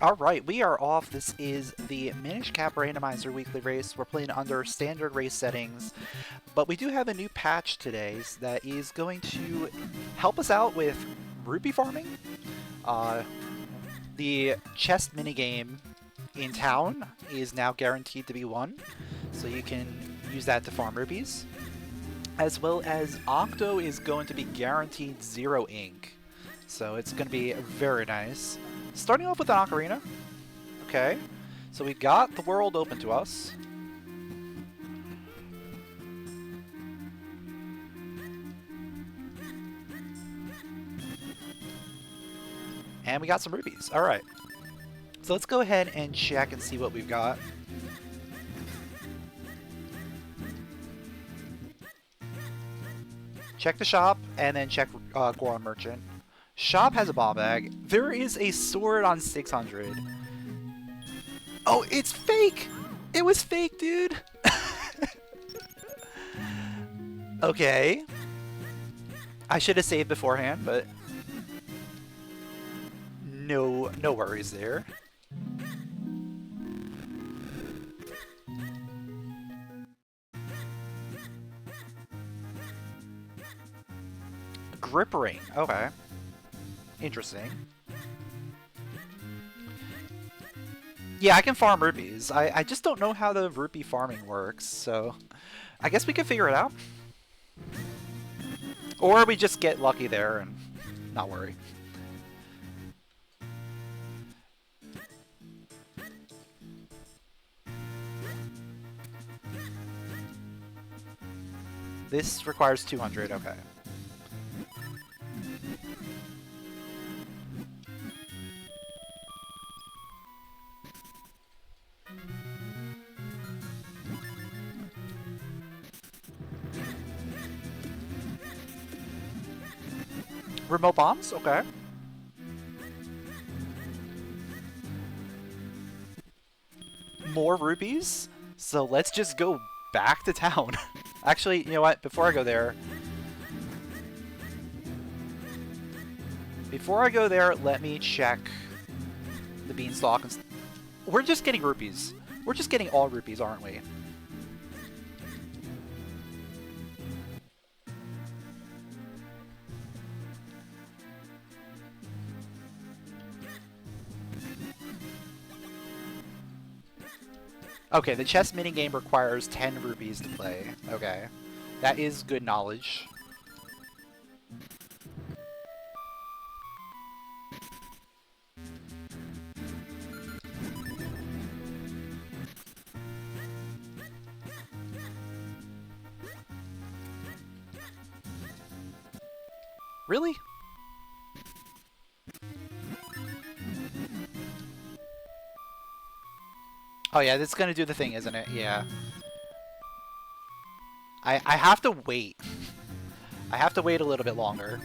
Alright, we are off. This is the Minish Cap Randomizer weekly race. We're playing under standard race settings, but we do have a new patch today that is going to help us out with rupee farming. The chest minigame in town is now guaranteed to be won, so you can use that to farm rupees. As well as Octo is going to be guaranteed 0 ink, so it's going to be very nice. Starting off with an ocarina. Okay, so we've got the world open to us. And we got some rupees. Alright. So let's go ahead and check and see what we've got. Check the shop, and then check Goron Merchant. Shop has a bomb bag. There is a sword on 600. Oh, it's fake! It was fake, dude! Okay. I should have saved beforehand, but... No worries there. Grip ring, okay. Interesting. Yeah, I can farm rupees. I just don't know how the rupee farming works, so I guess we can figure it out. Or we just get lucky there and not worry. This requires 200, okay. Remote bombs? Okay. More rupees? So let's just go back to town. Actually, you know what? Before I go there... let me check the beanstalk. We're just getting rupees. We're just getting all rupees, aren't we? Okay, the chess minigame requires 10 rupees to play. Okay. That is good knowledge. Really? Oh yeah, that's gonna do the thing, isn't it? Yeah. I have to wait. I have to wait a little bit longer.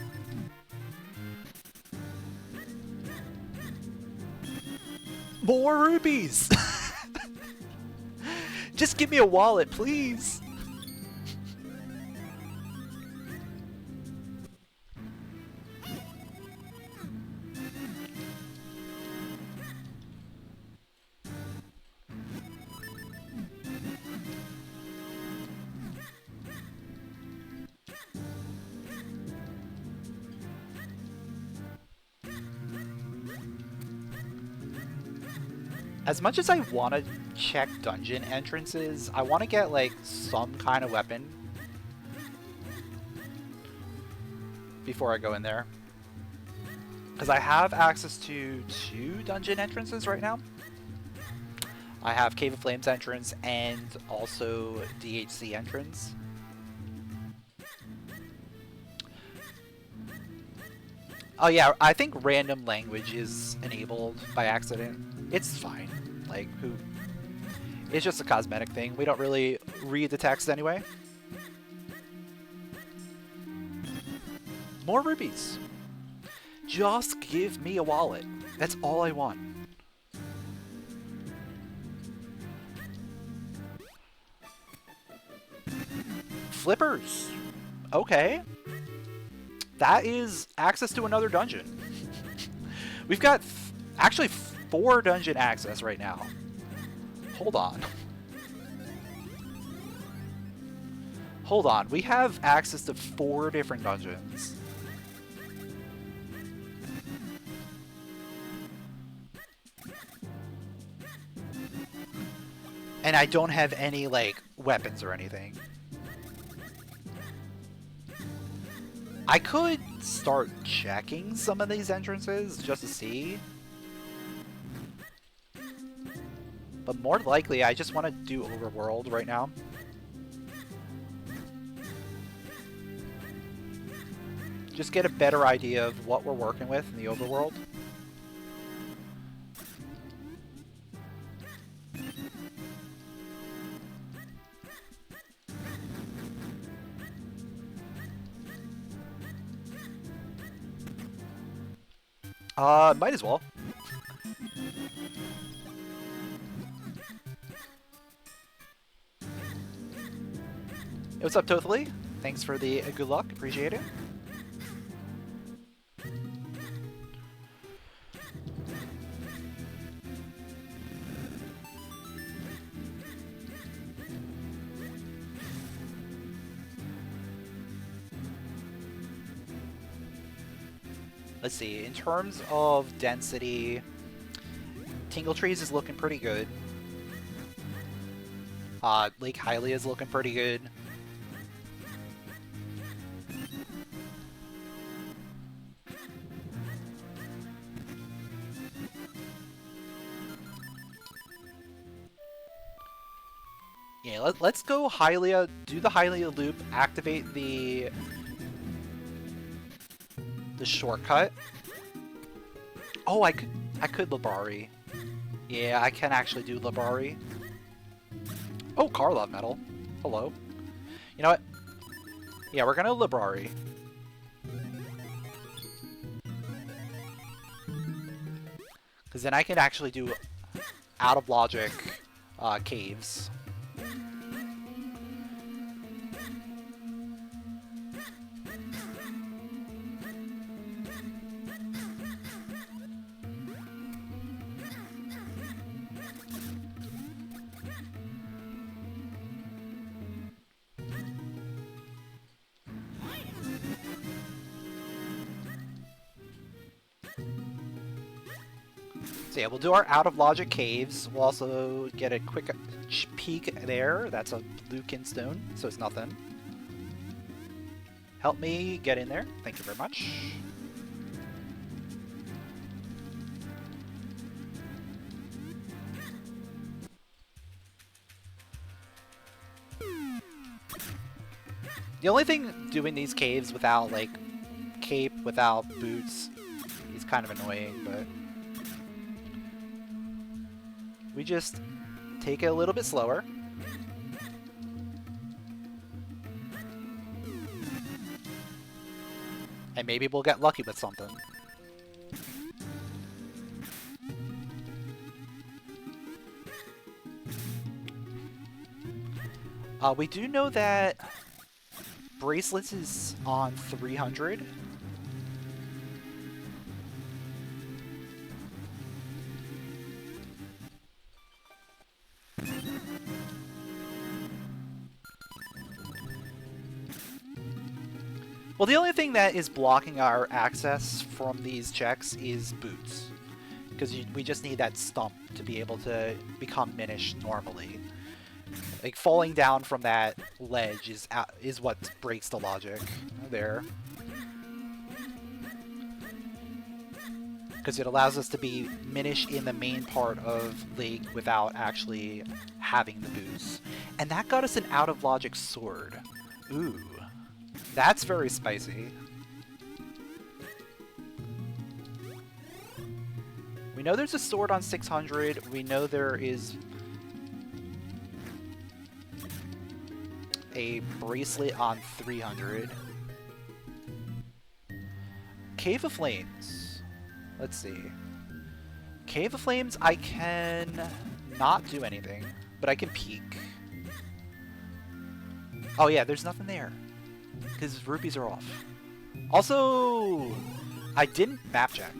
More rupees! Just give me a wallet, please! As much as I want to check dungeon entrances, I want to get, like, some kind of weapon before I go in there. Because I have access to 2 dungeon entrances right now. I have Cave of Flames entrance and also DHC entrance. Oh yeah, I think random language is enabled by accident. It's fine. Like, who... It's just a cosmetic thing. We don't really read the text anyway. More rupees. Just give me a wallet. That's all I want. Flippers. Okay. That is access to another dungeon. We've got actually 4 dungeon access right now. Hold on. Hold on. We have access to 4 different dungeons. And I don't have any, like, weapons or anything. I could start checking some of these entrances just to see. But more likely, I just want to do Overworld right now. Just get a better idea of what we're working with in the Overworld. Might as well. Hey, what's up, Totally? Thanks for the good luck. Appreciate it. Let's see, in terms of density, Tingle Trees is looking pretty good. Lake Hylia is looking pretty good. Yeah, let's go Hylia, do the Hylia loop, activate the shortcut. Oh, I could Labari. Yeah, I can actually do Labari. Oh, Karlov Metal. Hello. You know what? Yeah, we're gonna Labari. Because then I can actually do out of logic caves. So yeah, we'll do our out-of-logic caves. We'll also get a quick peek there. That's a Lucan stone, so it's nothing. Help me get in there. Thank you very much. The only thing doing these caves without, like, cape, without boots is kind of annoying, but we just take it a little bit slower. And maybe we'll get lucky with something. We do know that Bracelets is on 300. Well, the only thing that is blocking our access from these checks is boots. Because we just need that stump to be able to become Minish normally. Like, falling down from that ledge is what breaks the logic there. Because it allows us to be Minish in the main part of Lake without actually having the boots. And that got us an out-of-logic sword. Ooh. That's very spicy. We know there's a sword on 600. We know there is a bracelet on 300. Cave of Flames. Let's see. Cave of Flames, I can not do anything, but I can peek. Oh yeah, there's nothing there. Because rupees are off. Also, I didn't map check.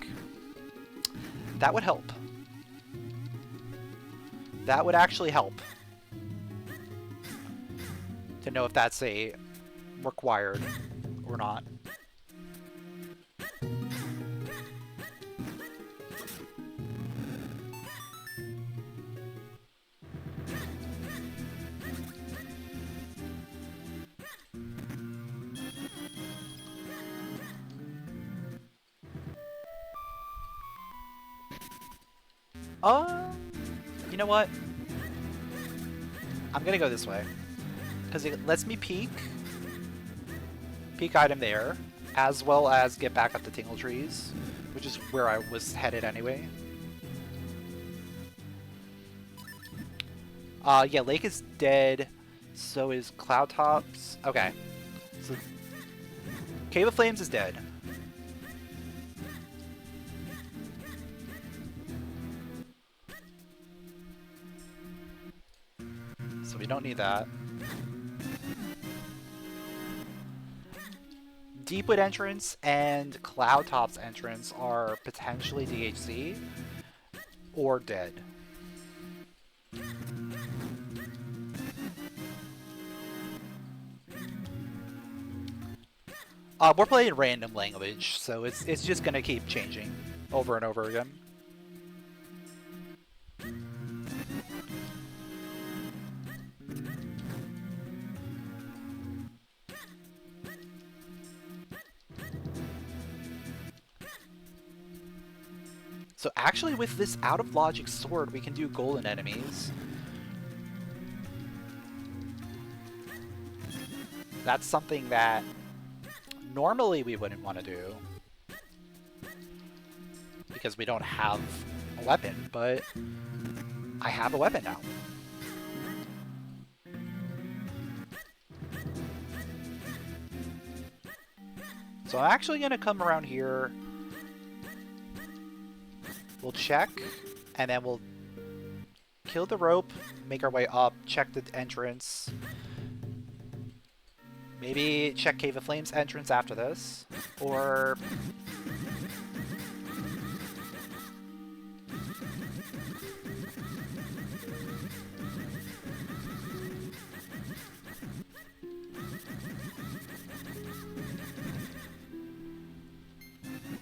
That would help. That would actually help to know if that's a required or not. You know what? I'm gonna go this way. Because it lets me peek item there, as well as get back up the Tingle Trees, which is where I was headed anyway. Yeah, Lake is dead, so is Cloud Tops. Okay. So Cave of Flames is dead. So we don't need that. Deepwood entrance and Cloud Tops entrance are potentially DHC or dead. We're playing random language, so it's just gonna keep changing over and over again. So actually with this out of logic sword, we can do golden enemies. That's something that normally we wouldn't want to do, because we don't have a weapon, but I have a weapon now. So I'm actually going to come around here. We'll check, and then we'll kill the rope, make our way up, check the entrance. Maybe check Cave of Flames entrance after this, or...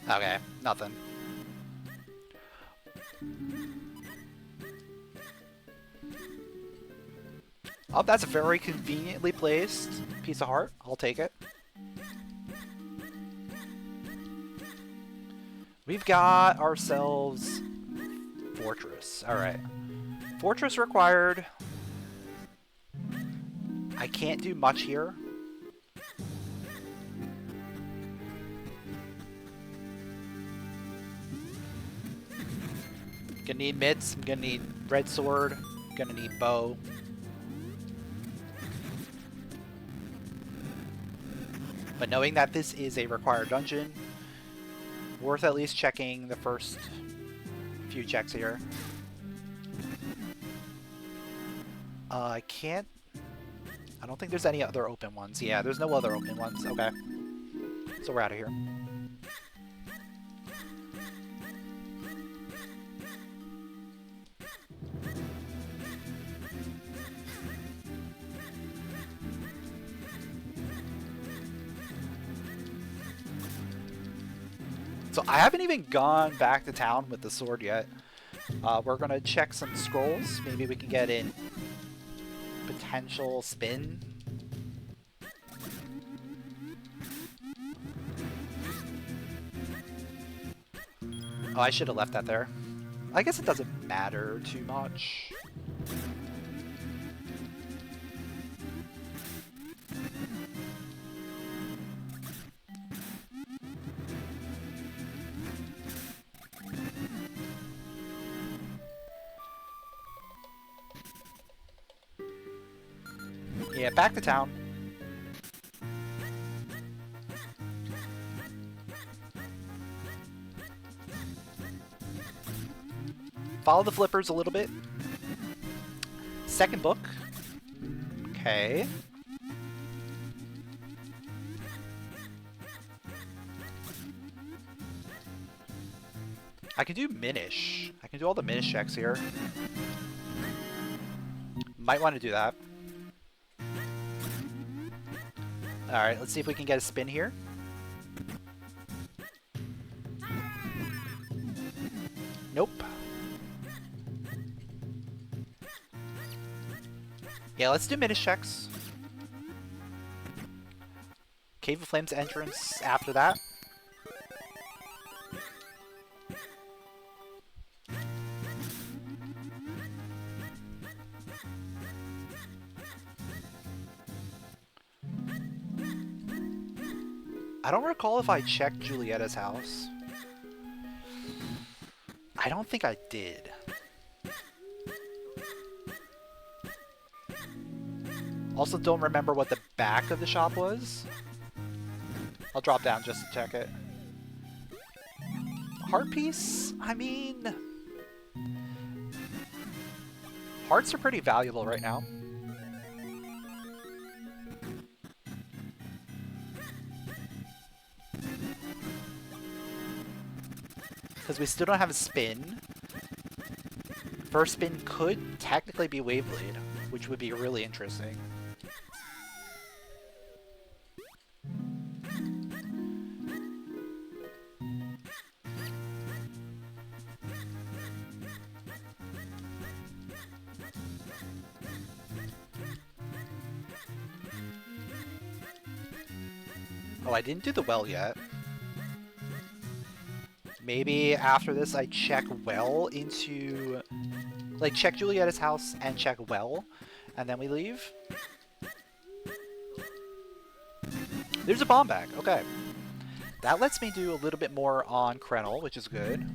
Okay, nothing. Oh, that's a very conveniently placed piece of heart. I'll take it. We've got ourselves Fortress. Alright. Fortress required. I can't do much here. Gonna need mitts, I'm gonna need red sword, gonna need bow. But knowing that this is a required dungeon, worth at least checking the first few checks here. I can't... I don't think there's any other open ones. Yeah, there's no other open ones. Okay. So we're out of here. So I haven't even gone back to town with the sword yet. We're gonna check some scrolls. Maybe we can get in potential spin. Oh, I should have left that there. I guess it doesn't matter too much. Yeah, back to town. Follow the flippers a little bit. Second book. Okay. I can do Minish. I can do all the Minish checks here. Might want to do that. Alright, let's see if we can get a spin here. Nope. Yeah, let's do Minish checks. Cave of Flames entrance after that. I don't recall if I checked Julietta's house. I don't think I did. Also don't remember what the back of the shop was. I'll drop down just to check it. Heart piece? I mean... hearts are pretty valuable right now. Because we still don't have a spin. First spin could technically be Waveblade, which would be really interesting. Oh, I didn't do the well yet. Maybe after this I check well into... like, check Julietta's house and check well, and then we leave. There's a bomb bag, okay. That lets me do a little bit more on Krenel, which is good.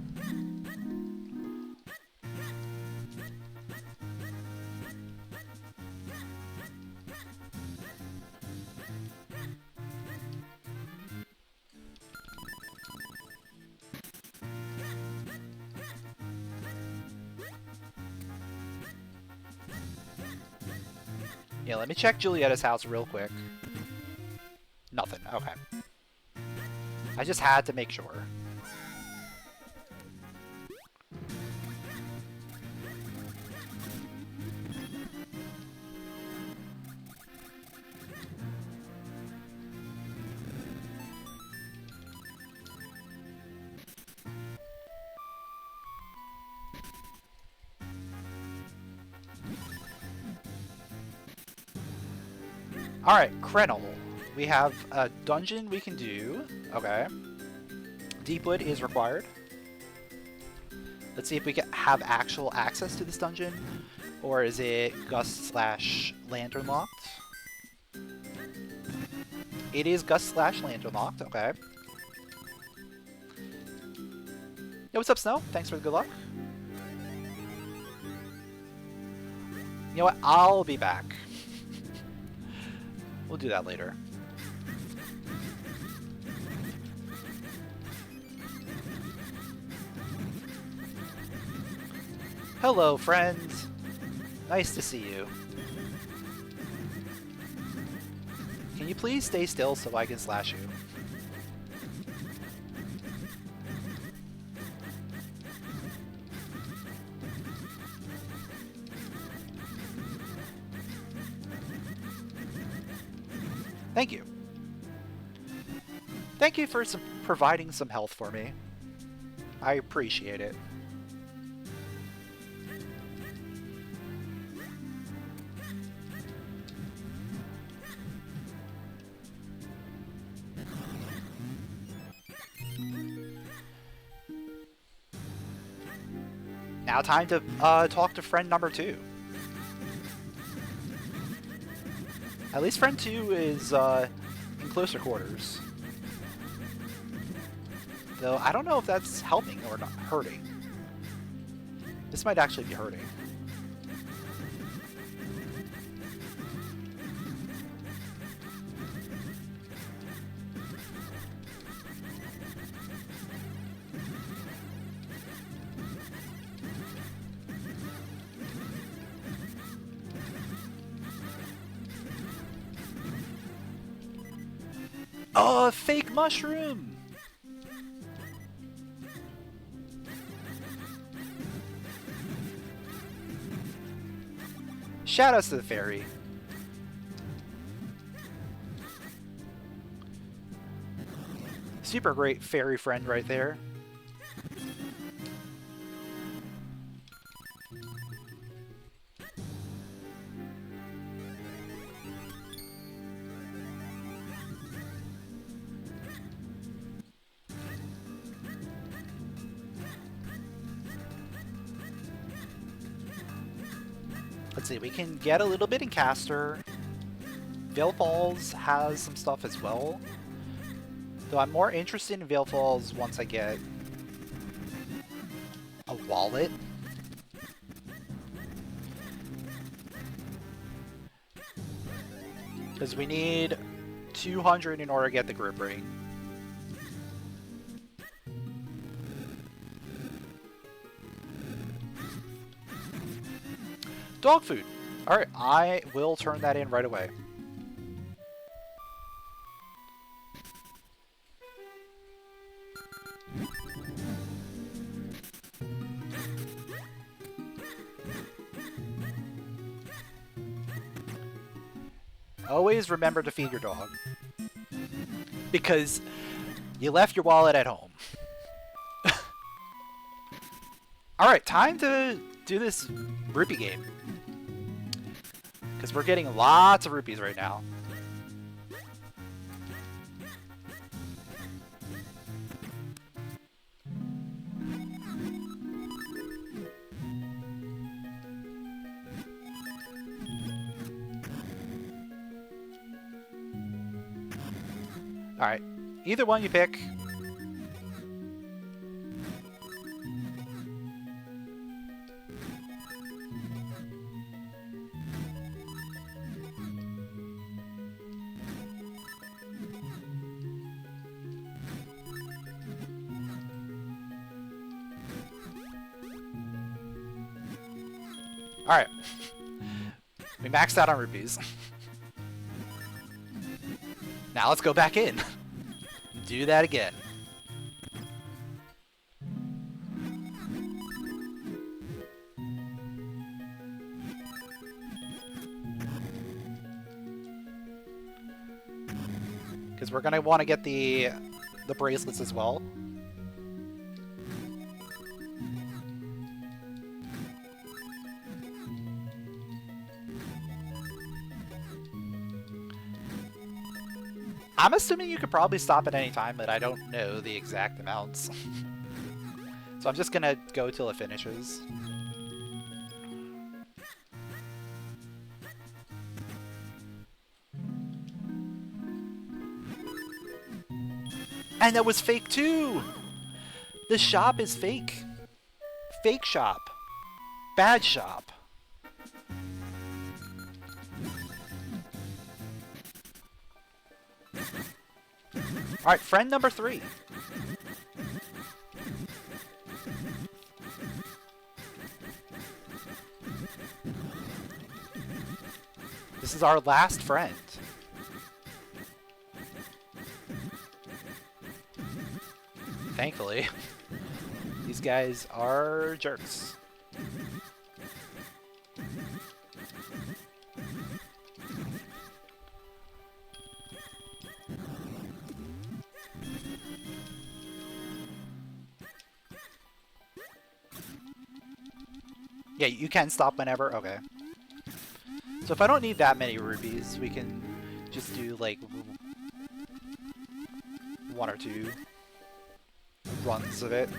Yeah, let me check Julietta's house real quick. Nothing, okay. I just had to make sure. Alright, Krenel. We have a dungeon we can do. Okay. Deepwood is required. Let's see if we can have actual access to this dungeon. Or is it gust / lantern locked? It is gust / lantern locked, okay. Yo, what's up, Snow? Thanks for the good luck. You know what? I'll be back. We'll do that later. Hello, friend. Nice to see you. Can you please stay still so I can slash you? Thank you. Thank you for providing some health for me. I appreciate it. Now time to talk to friend number 2. At least friend 2 is in closer quarters. Though I don't know if that's helping or not hurting. This might actually be hurting. Oh, a fake mushroom! Shoutouts to the fairy. Super great fairy friend right there. Let's see, we can get a little bit in Caster. Vale Falls has some stuff as well. Though I'm more interested in Vale Falls once I get a wallet. Because we need 200 in order to get the grip ring. Dog food. Alright, I will turn that in right away. Always remember to feed your dog. Because you left your wallet at home. Alright, time to do this rupee game. Because we're getting lots of rupees right now. Alright, either one you pick. Alright. We maxed out on rupees. Now let's go back in. Do that again. Because we're going to want to get the bracelets as well. I'm assuming you could probably stop at any time, but I don't know the exact amounts. So I'm just gonna go till it finishes. And that was fake too! The shop is fake. Fake shop. Bad shop. Alright, friend number 3. This is our last friend. Thankfully. These guys are jerks. Yeah, you can stop whenever? Okay. So if I don't need that many rupees, we can just do, like, 1 or 2 runs of it.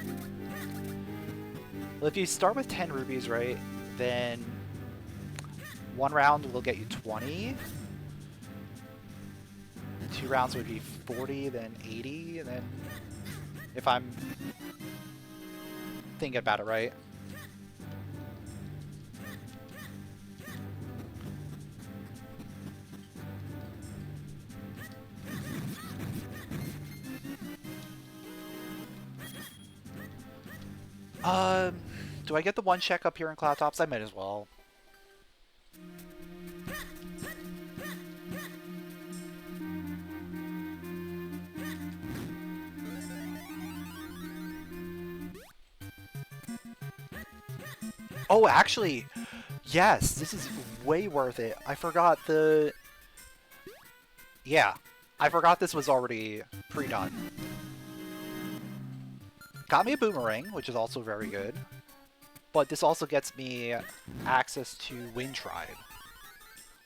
Well, if you start with 10 rupees, right, then 1 round will get you 20. 2 rounds would be 40, then 80, and then, if I'm thinking about it right. Do I get the 1 check up here in Cloud Tops? I might as well. Oh, actually, Yes, this is way worth it. I forgot the... Yeah, I forgot this was already pre-done. Got me a boomerang, which is also very good. But this also gets me access to Wind Tribe.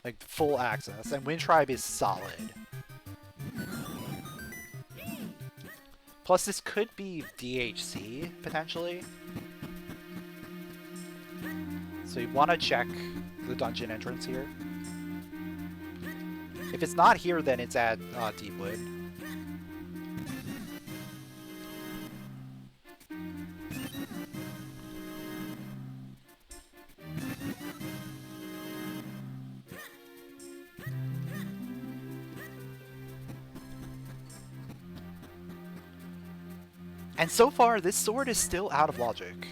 Like, full access. And Wind Tribe is solid. Plus, this could be DHC, potentially. So you want to check the dungeon entrance here. If it's not here, then it's at Deepwood. And so far, this sword is still out of logic.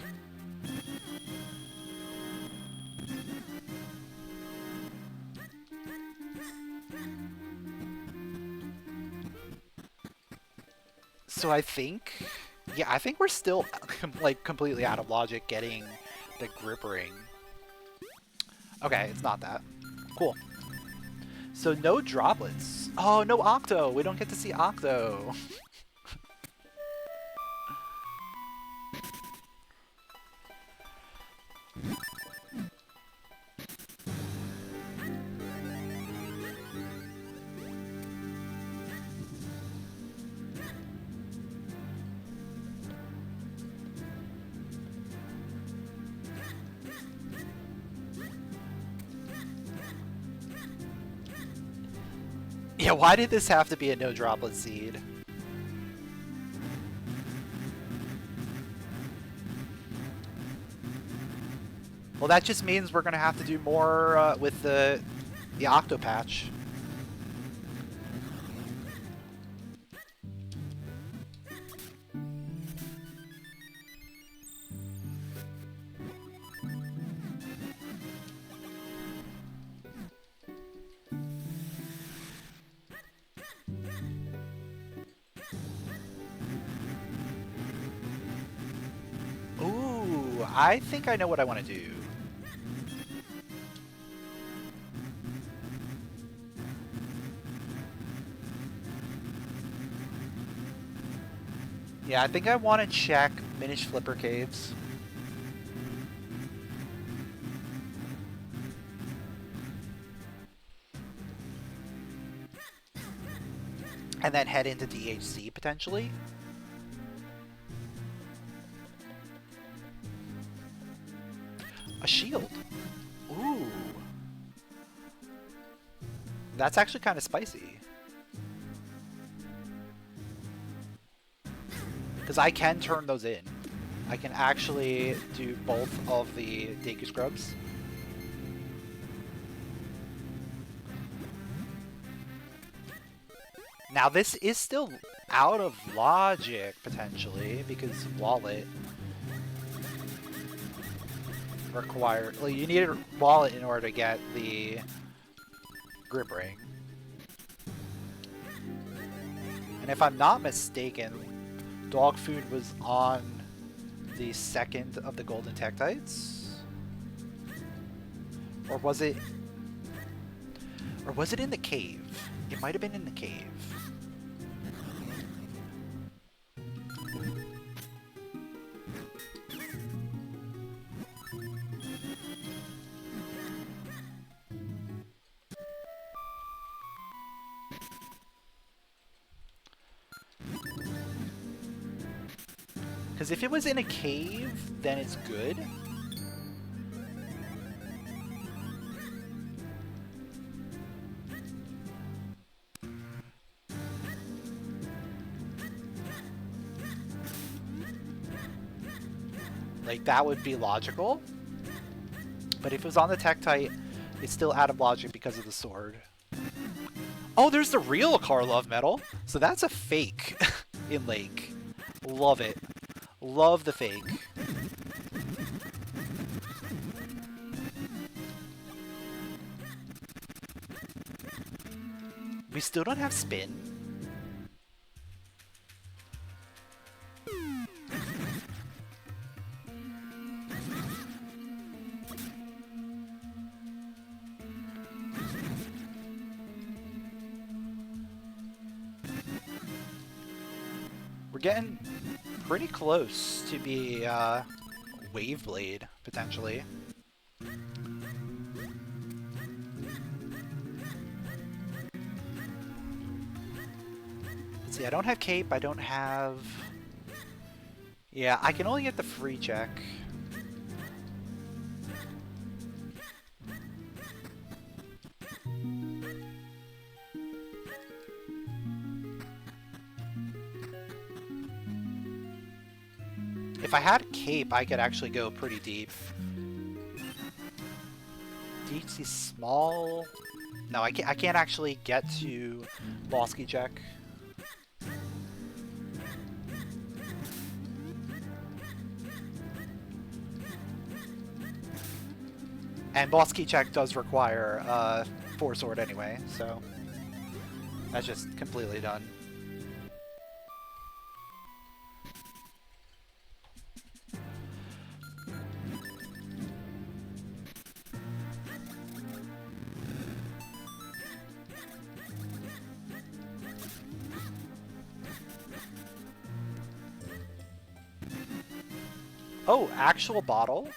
So I think... Yeah, I think we're still, like, completely out of logic getting the grip ring. Okay, it's not that. Cool. So no droplets. Oh, no Octo! We don't get to see Octo! Yeah, why did this have to be a no droplet seed? Well, that just means we're gonna have to do more with the Octo patch. Ooh, I think I know what I want to do. Yeah, I think I want to check Minish Flipper Caves. And then head into DHC, potentially. A shield. Ooh. That's actually kind of spicy. Because I can turn those in. I can actually do both of the Deku Scrubs. Now this is still out of logic, potentially, because wallet require... Well, you need a wallet in order to get the grip ring. And if I'm not mistaken, dog food was on the second of the golden Tektites? Or was it... Or was it in the cave? It might have been in the cave. Because if it was in a cave, then it's good. Like, that would be logical. But if it was on the Tektite, it's still out of logic because of the sword. Oh, there's the real Karlov medal! So that's a fake in Lake. Love it. Love the fake. We still don't have spin. We're getting pretty close to be Wave Blade, potentially. Let's see, I don't have Cape, I don't have... Yeah, I can only get the free check. If I had Cape, I could actually go pretty deep. DHC small... No, I can't actually get to Bosky check. And boss key check does require 4 sword anyway, so that's just completely done. Oh, actual bottle?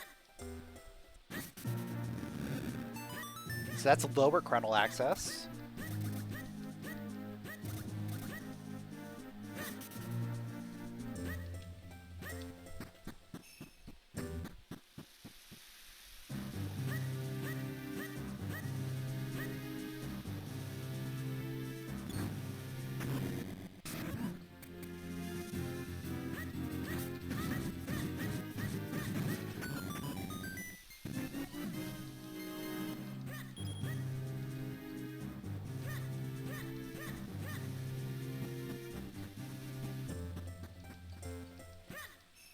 So that's lower Krenel access.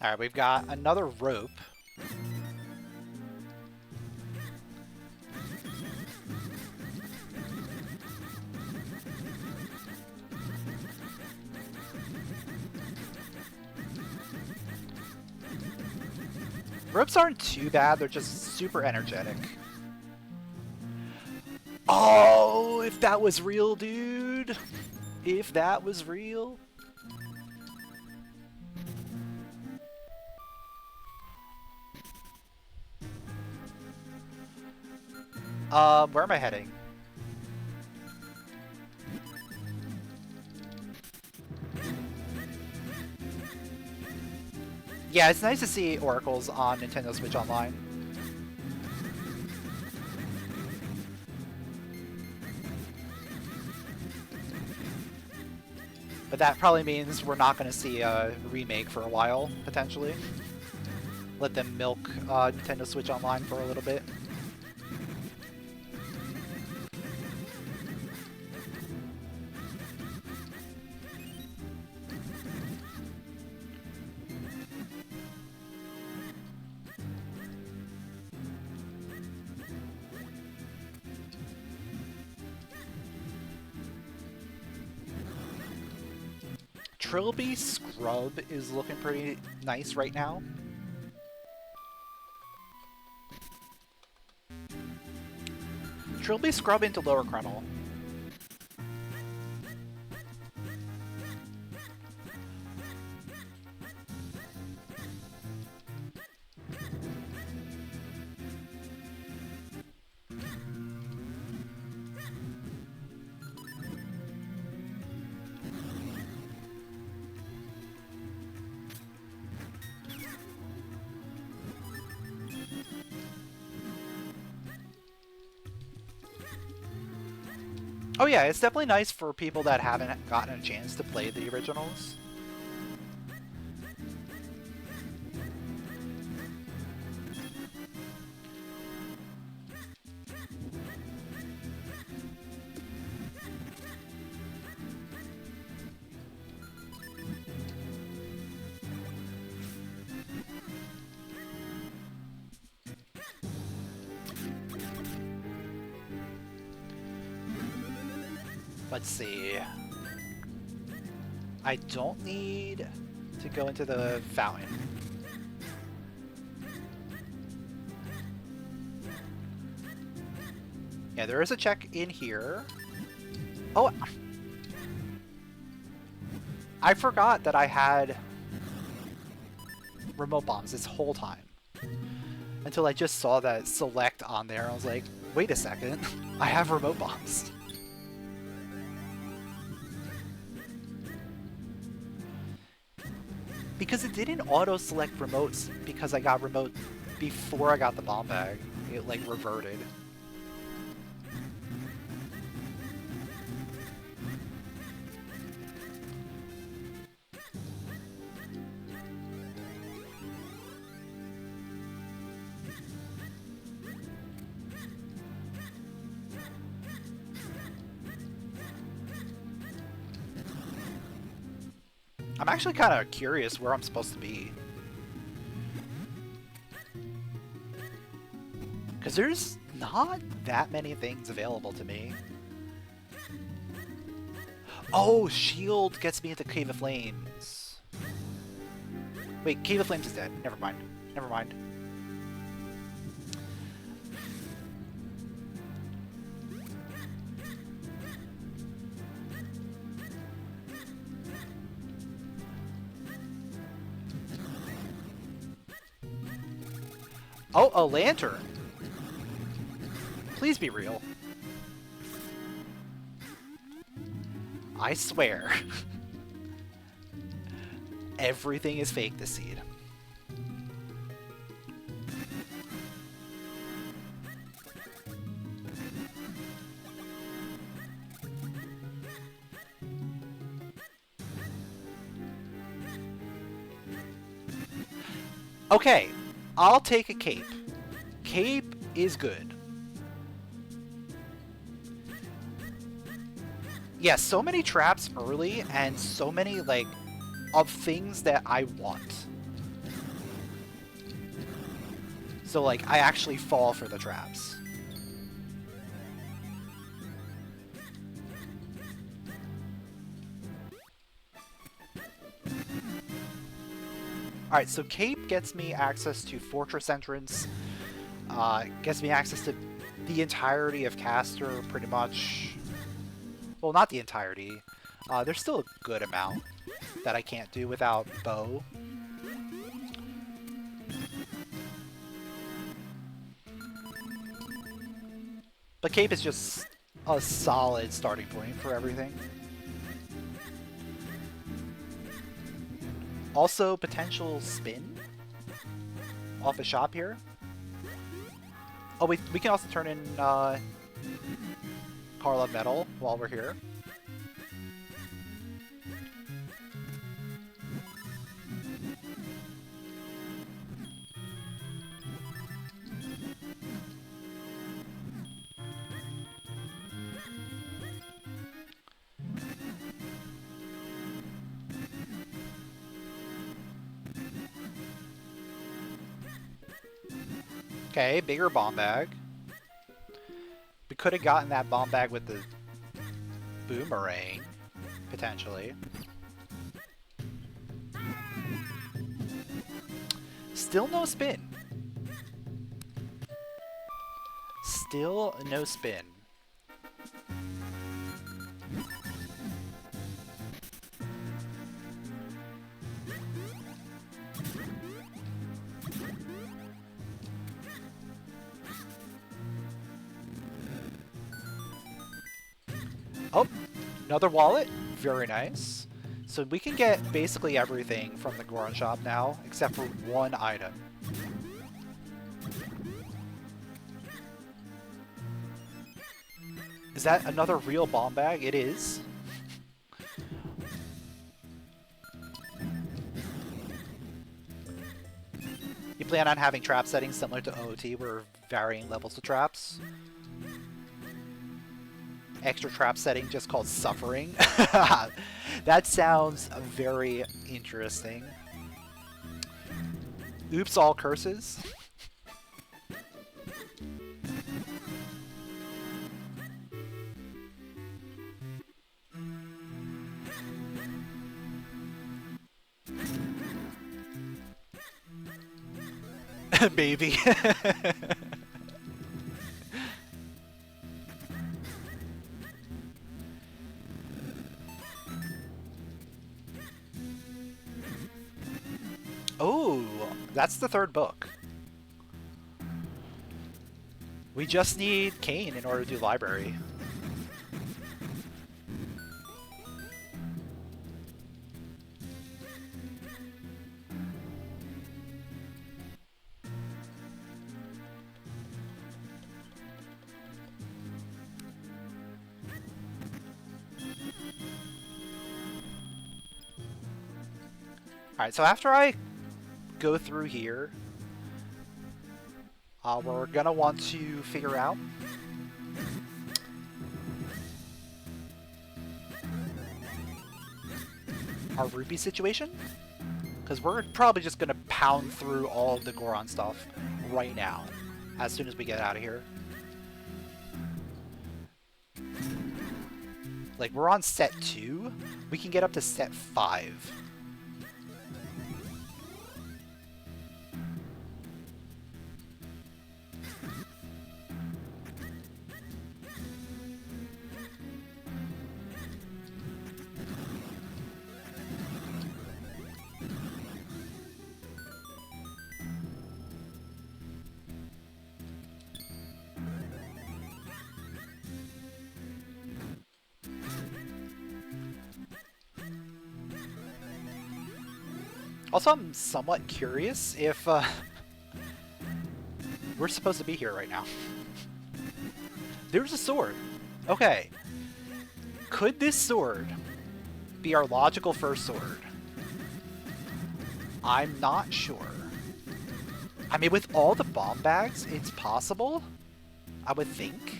Alright, we've got another rope. Ropes aren't too bad, they're just super energetic. Oh, if that was real, dude! If that was real... where am I heading? Yeah, it's nice to see oracles on Nintendo Switch Online. But that probably means we're not going to see a remake for a while, potentially. Let them milk Nintendo Switch Online for a little bit. Trilby Scrub is looking pretty nice right now. Trilby Scrub into Lower Krenel. Oh yeah, it's definitely nice for people that haven't gotten a chance to play the originals. Let's see. I don't need to go into the fountain. Yeah, there is a check in here. Oh! I forgot that I had remote bombs this whole time. Until I just saw that select on there. I was like, wait a second. I have remote bombs. Because it didn't auto-select remotes because I got remote before I got the bomb bag. It, like, reverted. I'm actually kind of curious where I'm supposed to be. Because there's not that many things available to me. Oh, shield gets me into Cave of Flames. Wait, Cave of Flames is dead. Never mind. Never mind. Oh, a lantern. Please be real. I swear. Everything is fake this seed. Okay, I'll take a cape. Cape is good. Yeah, so many traps early and so many, like, of things that I want. So, like, I actually fall for the traps. Alright, so Cape gets me access to Fortress Entrance. Gets me access to the entirety of Caster, pretty much. Well, not the entirety. There's still a good amount that I can't do without Bow. But Cape is just a solid starting point for everything. Also, potential spin off a shop here. Oh, we can also turn in Carla Metal while we're here. Okay, bigger bomb bag. We could have gotten that bomb bag with the boomerang, potentially. Still no spin. Still no spin. Oh, another wallet. Very nice. So we can get basically everything from the Goron shop now, except for one item. Is that another real bomb bag? It is. You plan on having trap settings similar to OOT, where varying levels of traps? Extra trap setting just called Suffering. That sounds very interesting. Oops, all curses. Baby. that's the third book. We just need Kane in order to do library. Alright, so after I go through here, we're gonna want to figure out our rupee situation, because we're probably just gonna pound through all of the Goron stuff right now, as soon as we get out of here. Like, we're on set 2, we can get up to set 5. Also, I'm somewhat curious if we're supposed to be here right now. There's a sword. Okay. Could this sword be our logical first sword? I'm not sure. I mean, with all the bomb bags, it's possible, I would think.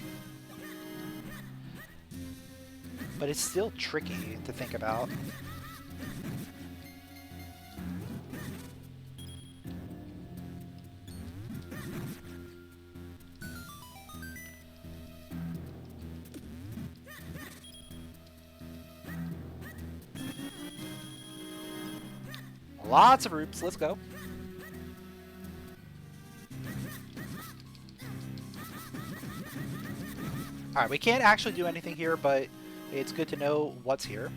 But it's still tricky to think about. Lots of roops, let's go. Alright, we can't actually do anything here, but it's good to know what's here.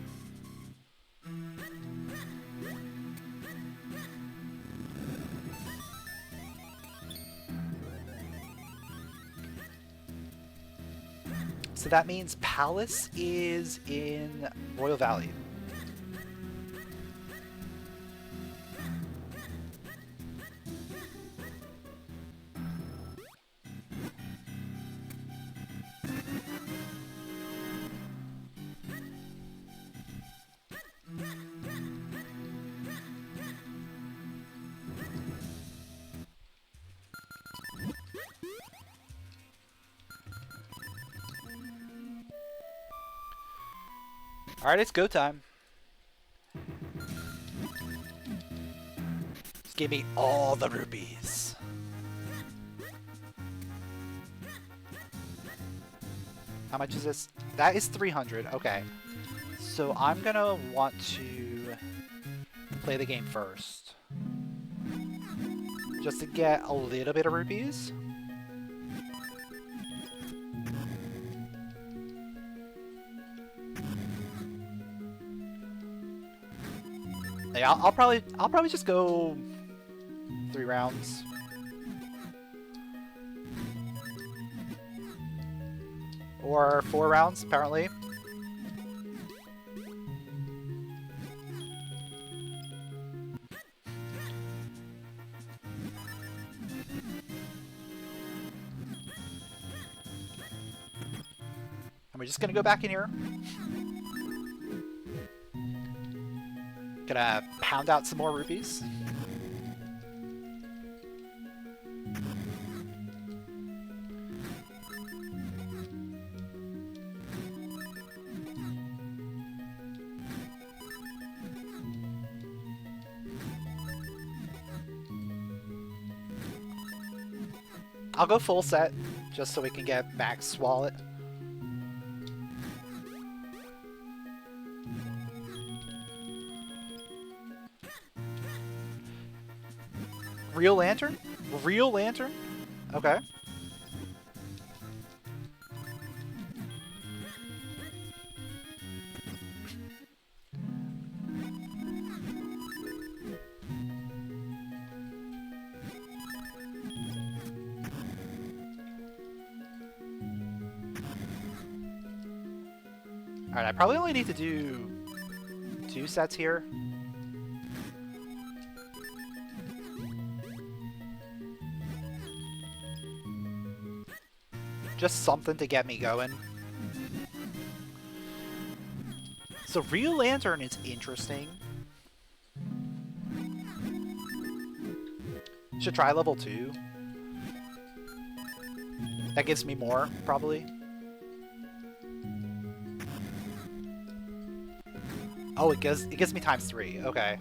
So that means Palace is in Royal Valley. Alright, it's go time. Just give me all the rupees. How much is this? That is 300, okay. So I'm gonna want to play the game first. Just to get a little bit of rupees. Yeah, I'll probably just go 3 rounds. Or 4 rounds, apparently. And we're just gonna go back in here. Gonna pound out some more rupees. I'll go full set, just so we can get max wallet. Real lantern? Real lantern? Okay. Alright, I probably only need to do 2 sets here. Just something to get me going. So Real Lantern is interesting. Should try level 2. That gives me more, probably. Oh, it gives me times 3. Okay.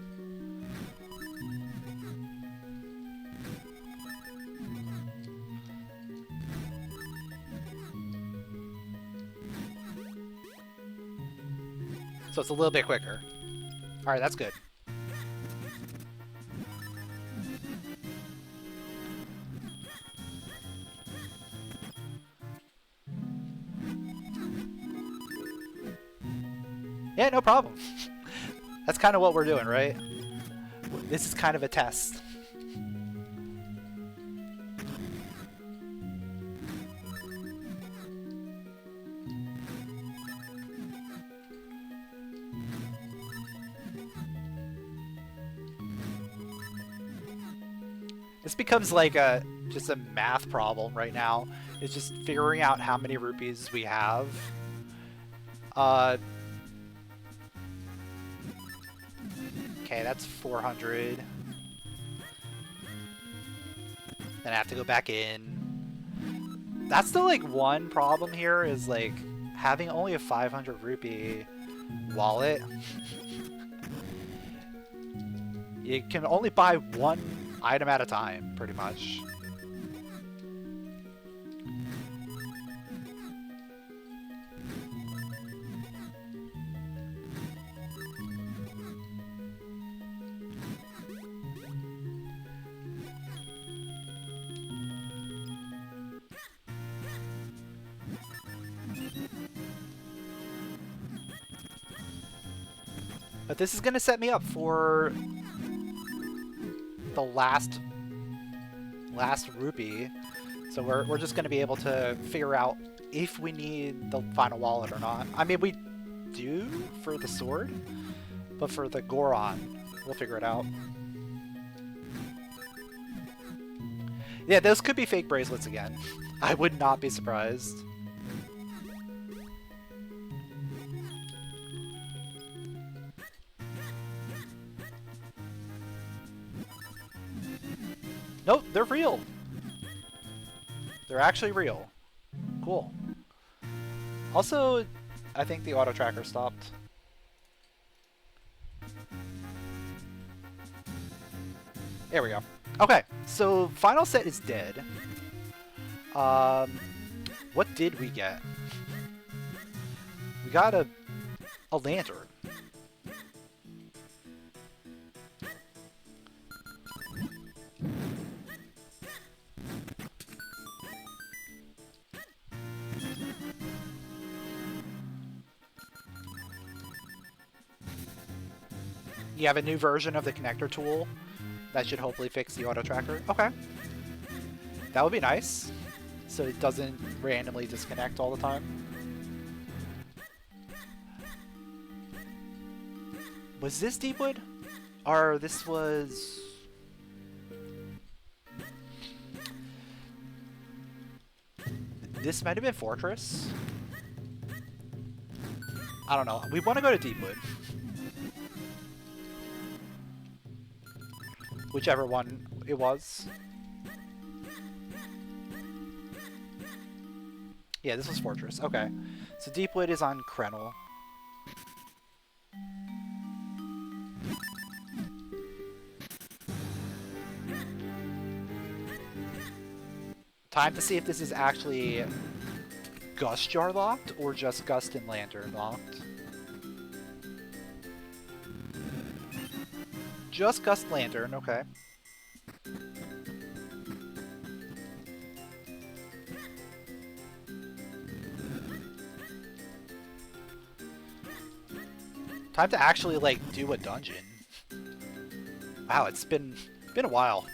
So it's a little bit quicker. Alright, that's good. Yeah, no problem. That's kind of what we're doing, right? This is kind of a test. This becomes like just a math problem right now. It's just figuring out how many rupees we have. Okay, that's 400. Then I have to go back in. That's the like one problem here is like having only a 500 rupee wallet. You can only buy one item at a time, pretty much. But this is going to set me up for the last rupee. So we're just going to be able to figure out if we need the final wallet or not. I mean, we do for the sword, but for the Goron, we'll figure it out. Yeah, those could be fake bracelets again. I would not be surprised. Nope, they're real. They're actually real. Cool. Also, I think the auto tracker stopped. There we go. Okay, so final set is dead. What did we get? We got a lantern. You have a new version of the connector tool that should hopefully fix the auto tracker. Okay. That would be nice. So it doesn't randomly disconnect all the time. Was this Deepwood? Or this was... This might have been Fortress? I don't know. We want to go to Deepwood. Whichever one it was. Yeah, this was Fortress. Okay. So Deepwood is on Krenel. Time to see if this is actually Gust Jar locked or just Gust and Lantern locked. Just Gust Lantern, okay. Time to actually like do a dungeon. Wow, it's been a while.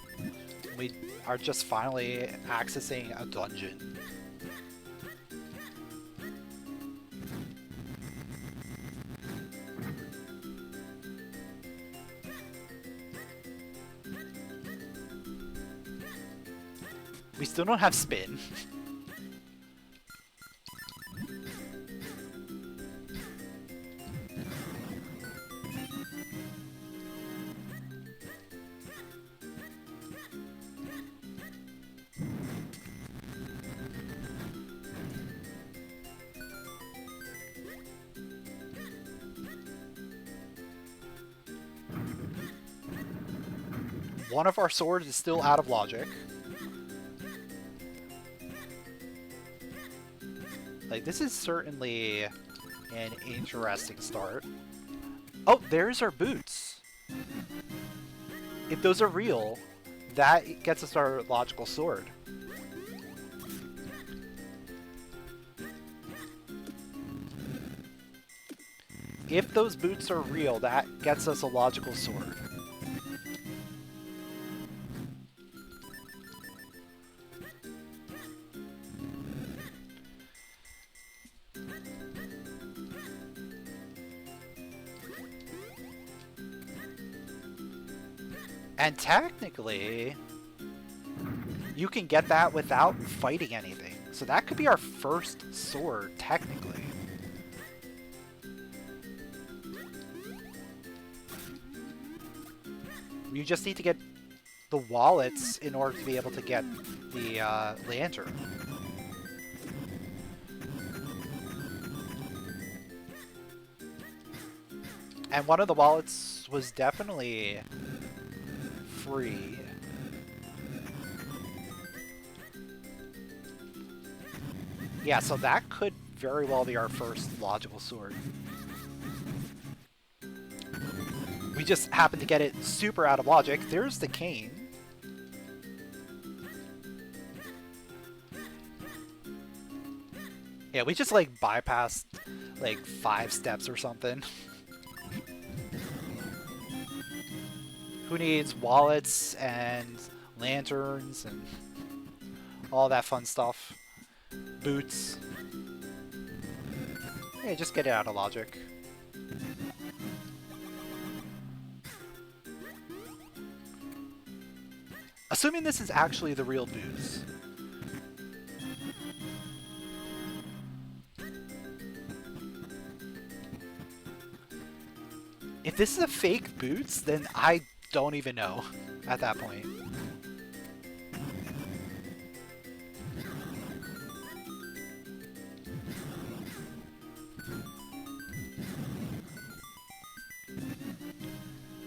We are just finally accessing a dungeon. We still don't have spin. One of our swords is still out of logic. Like, this is certainly an interesting start. Oh, there's our boots. If those are real, that gets us our logical sword. If those boots are real, that gets us a logical sword. And technically, you can get that without fighting anything. So that could be our first sword, technically. You just need to get the wallets in order to be able to get the lantern. And one of the wallets was definitely free. Yeah, so that could very well be our first logical sword. We just happen to get it super out of logic. There's the cane. Yeah, we just like bypassed like 5 steps or something. Who needs wallets and lanterns and all that fun stuff? Boots. Hey, just get it out of logic. Assuming this is actually the real boots. If this is a fake boots, then I don't even know at that point.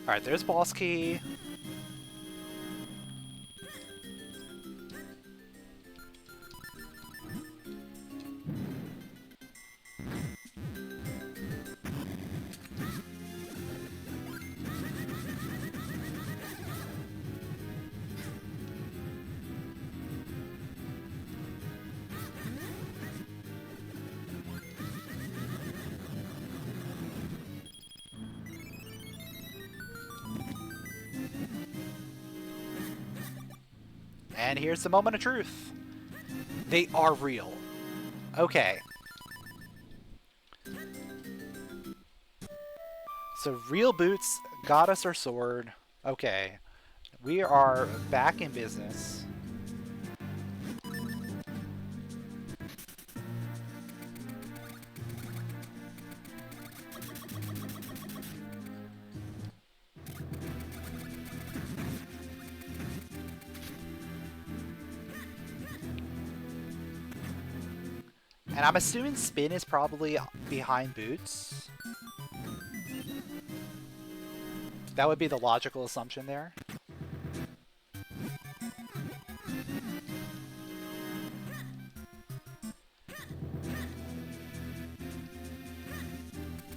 Alright, there's boss key. And here's the moment of truth. They are real. Okay. So real boots got us our sword. Okay. We are back in business. And I'm assuming spin is probably behind boots. That would be the logical assumption there.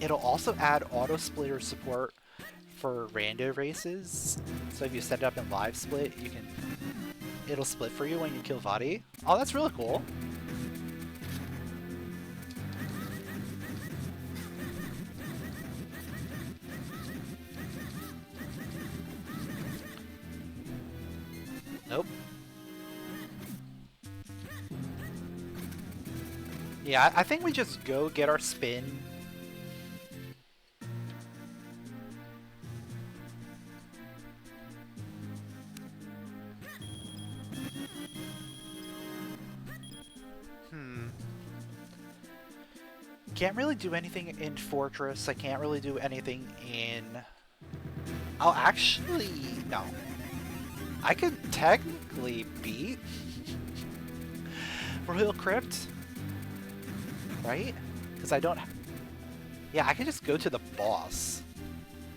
It'll also add auto splitter support for rando races. So if you set it up in live split, it'll split for you when you kill Vadi. Oh, that's really cool. Nope. Yeah, I think we just go get our spin. can't really do anything in Fortress. I can't really do anything in... Oh, actually, no. I could technically beat Royal Crypt, right? Because I don't... Yeah, I can just go to the boss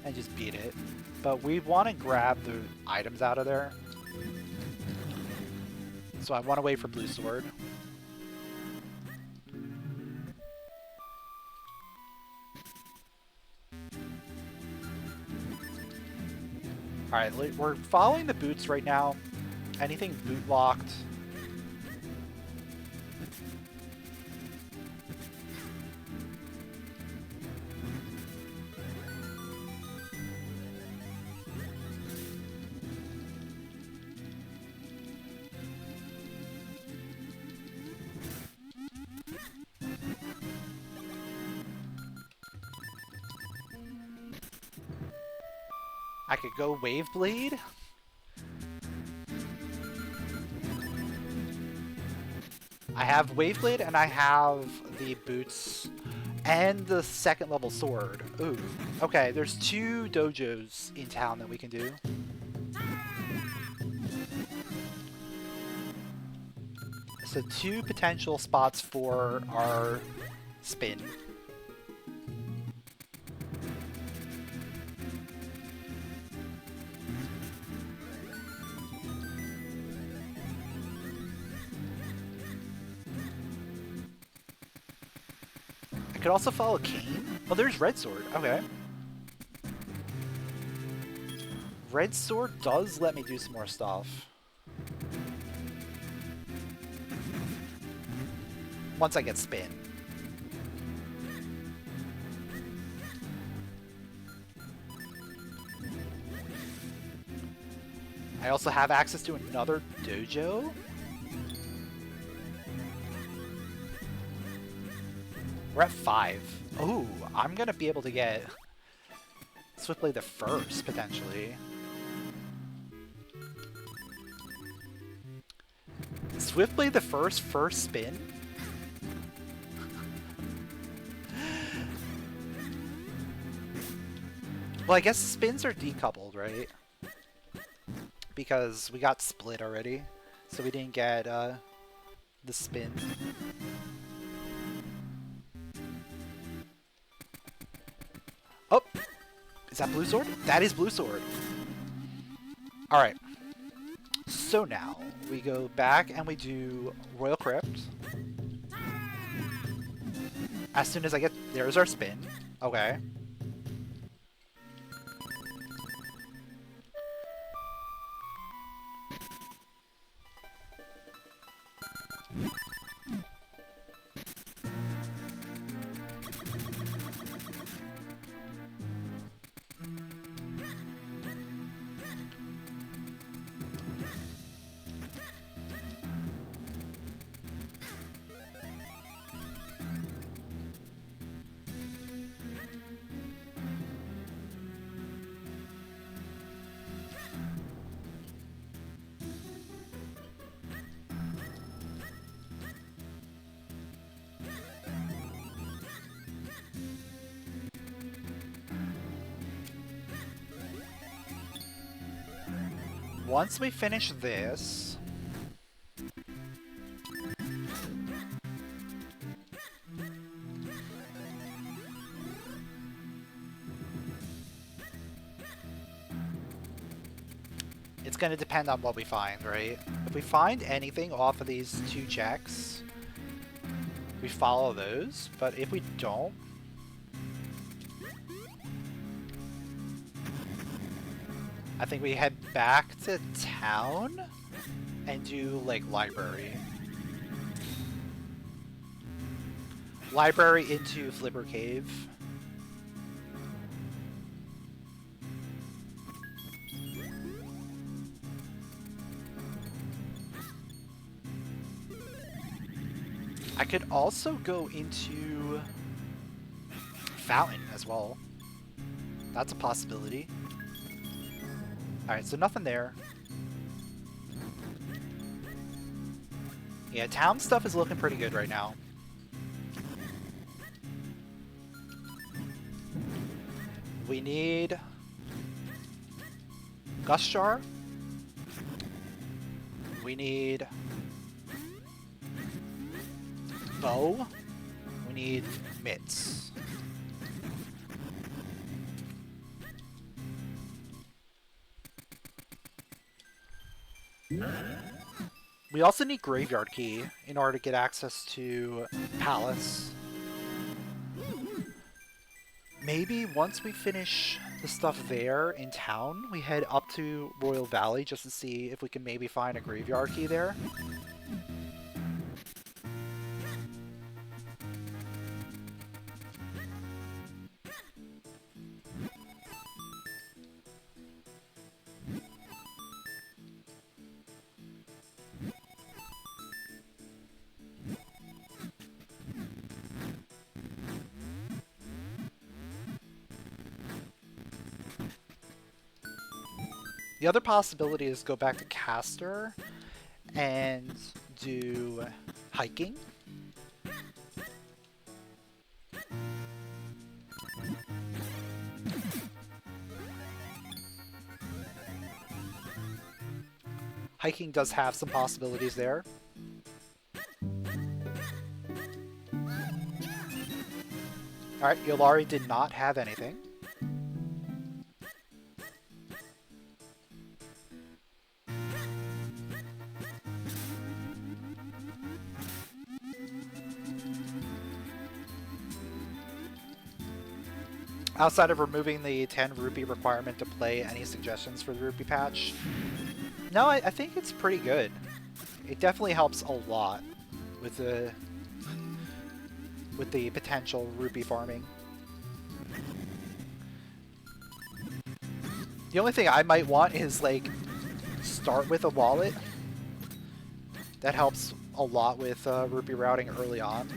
and just beat it. But we want to grab the items out of there. So I want to wait for Blue Sword. Alright, we're following the boots right now. Anything boot locked. I could go Wave Blade. I have Wave Blade and I have the boots and the second level sword. Ooh. Okay, there's 2 dojos in town that we can do. So 2 potential spots for our spin. Could also follow Cane. Oh, there's Red Sword. Okay. Red Sword does let me do some more stuff. Once I get spin. I also have access to another dojo. We're at 5. Ooh, I'm gonna be able to get Swiftblade the first, potentially. Swiftblade the first spin? Well, I guess spins are decoupled, right? Because we got split already, so we didn't get the spin. Oh! Is that Blue Sword? That is Blue Sword! Alright. So now, we go back and we do Royal Crypt. As soon as I get... There's our spin. Okay. Once we finish this... It's gonna depend on what we find, right? If we find anything off of these 2 checks, we follow those, but if we don't... I think we head back to town and do, like, library. Library into Flipper Cave. I could also go into Fountain as well. That's a possibility. Alright, so nothing there. Yeah, town stuff is looking pretty good right now. We need Gust Jar. We need bow. We need mitts. We also need Graveyard Key in order to get access to Palace. Maybe once we finish the stuff there in town, we head up to Royal Valley just to see if we can maybe find a Graveyard Key there. The other possibility is go back to Caster and do hiking. Hiking does have some possibilities there. Alright, Yolari did not have anything. Outside of removing the 10 rupee requirement to play, any suggestions for the rupee patch? No, I think it's pretty good. It definitely helps a lot with the potential rupee farming. The only thing I might want is like start with a wallet. That helps a lot with rupee routing early on.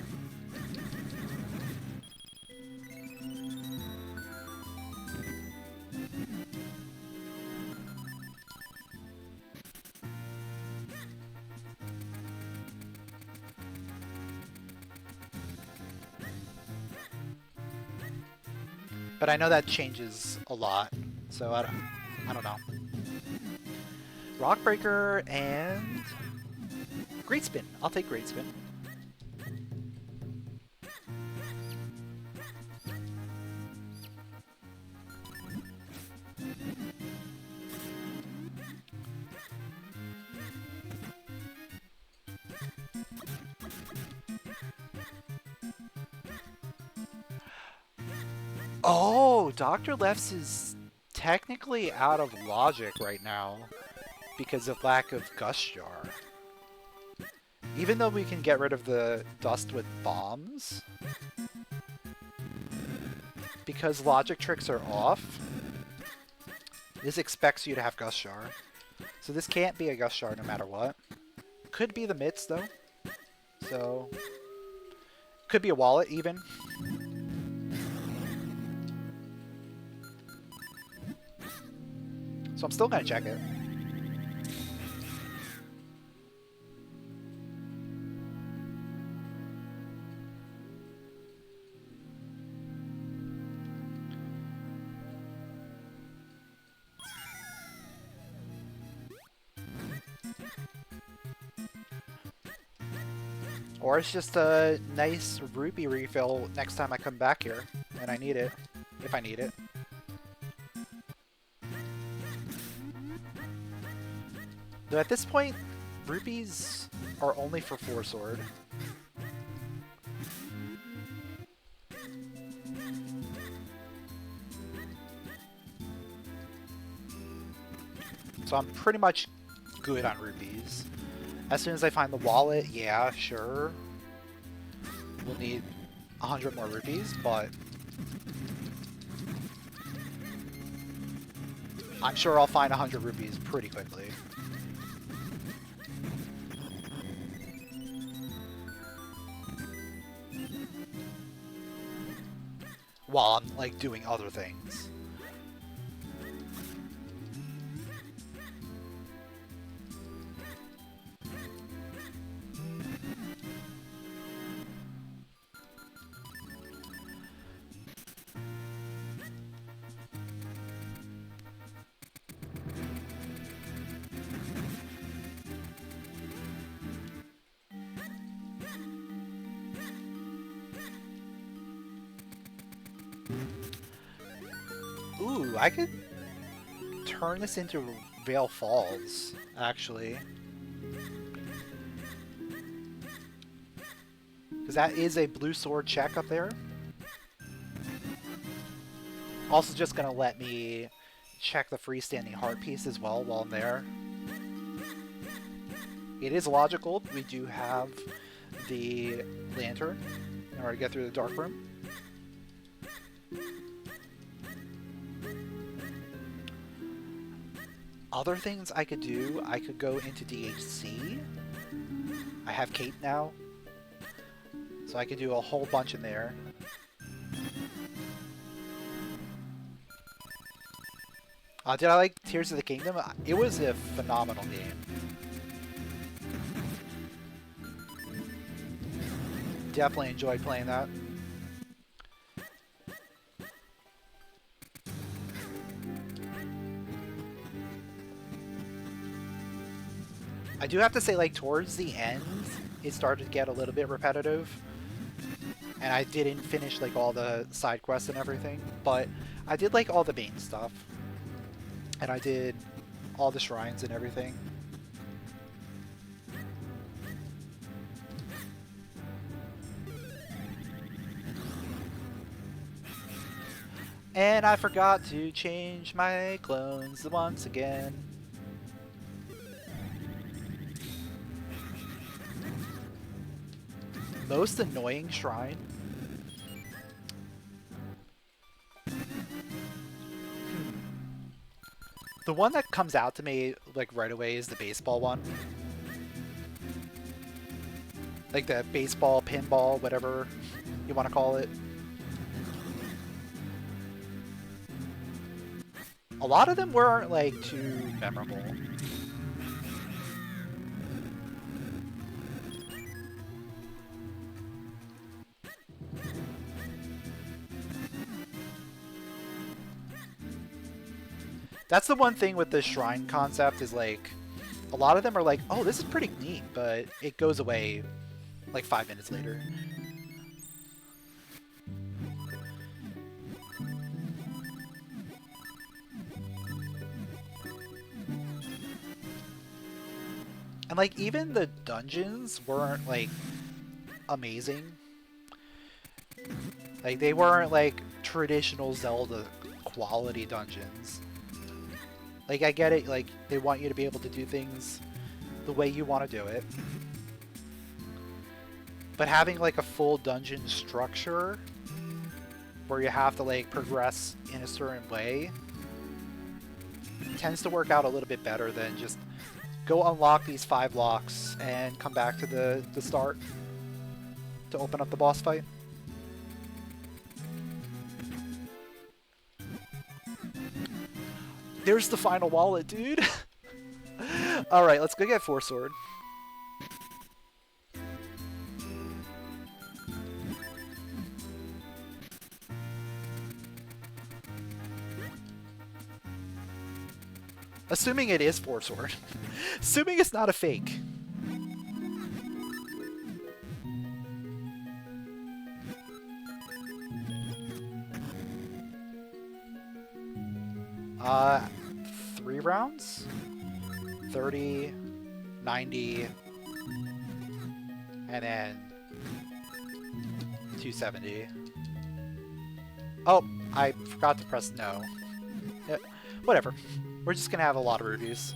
But I know that changes a lot, so I don't know. Rockbreaker and Great Spin. I'll take Great Spin. Oh, Dr. Lefts is technically out of logic right now because of lack of Gust Jar. Even though we can get rid of the dust with bombs, because logic tricks are off, this expects you to have Gust Jar. So this can't be a Gust Jar no matter what. Could be the mitts though. So, could be a wallet even. So I'm still gonna check it. Or it's just a nice rupee refill next time I come back here, and I need it, if I need it. Though at this point, rupees are only for 4-sword. So I'm pretty much good on rupees. As soon as I find the wallet, yeah, sure. We'll need 100 more rupees, but I'm sure I'll find 100 rupees pretty quickly. While I'm, like, doing other things. Ooh, I could turn this into Vale Falls, actually. Because that is a blue sword check up there. Also just going to let me check the freestanding heart piece as well while I'm there. It is logical. We do have the lantern in order to get through the dark room. Other things I could do, I could go into DHC. I have Kate now, so I could do a whole bunch in there. Did I like Tears of the Kingdom? It was a phenomenal game. Definitely enjoyed playing that. I do have to say, like, towards the end, it started to get a little bit repetitive. And I didn't finish, like, all the side quests and everything. But I did, like, all the main stuff. And I did all the shrines and everything. And I forgot to change my clones once again. Most annoying shrine? The one that comes out to me, like, right away is the baseball one. Like the baseball, pinball, whatever you want to call it. A lot of them weren't, like, too memorable. That's the one thing with the shrine concept is, like, a lot of them are like, oh, this is pretty neat, but it goes away like 5 minutes later. And, like, even the dungeons weren't, like, amazing. Like, they weren't, like, traditional Zelda quality dungeons. Like, I get it, like, they want you to be able to do things the way you want to do it. But having, like, a full dungeon structure where you have to, like, progress in a certain way tends to work out a little bit better than just go unlock these 5 locks and come back to the start to open up the boss fight. There's the final wallet, dude. Alright, let's go get Force Sword. Assuming it is Force Sword. Assuming it's not a fake. Uh, 3 rounds? 30, 90, and then 270. Oh, I forgot to press no. Yeah, whatever. We're just gonna have a lot of reviews.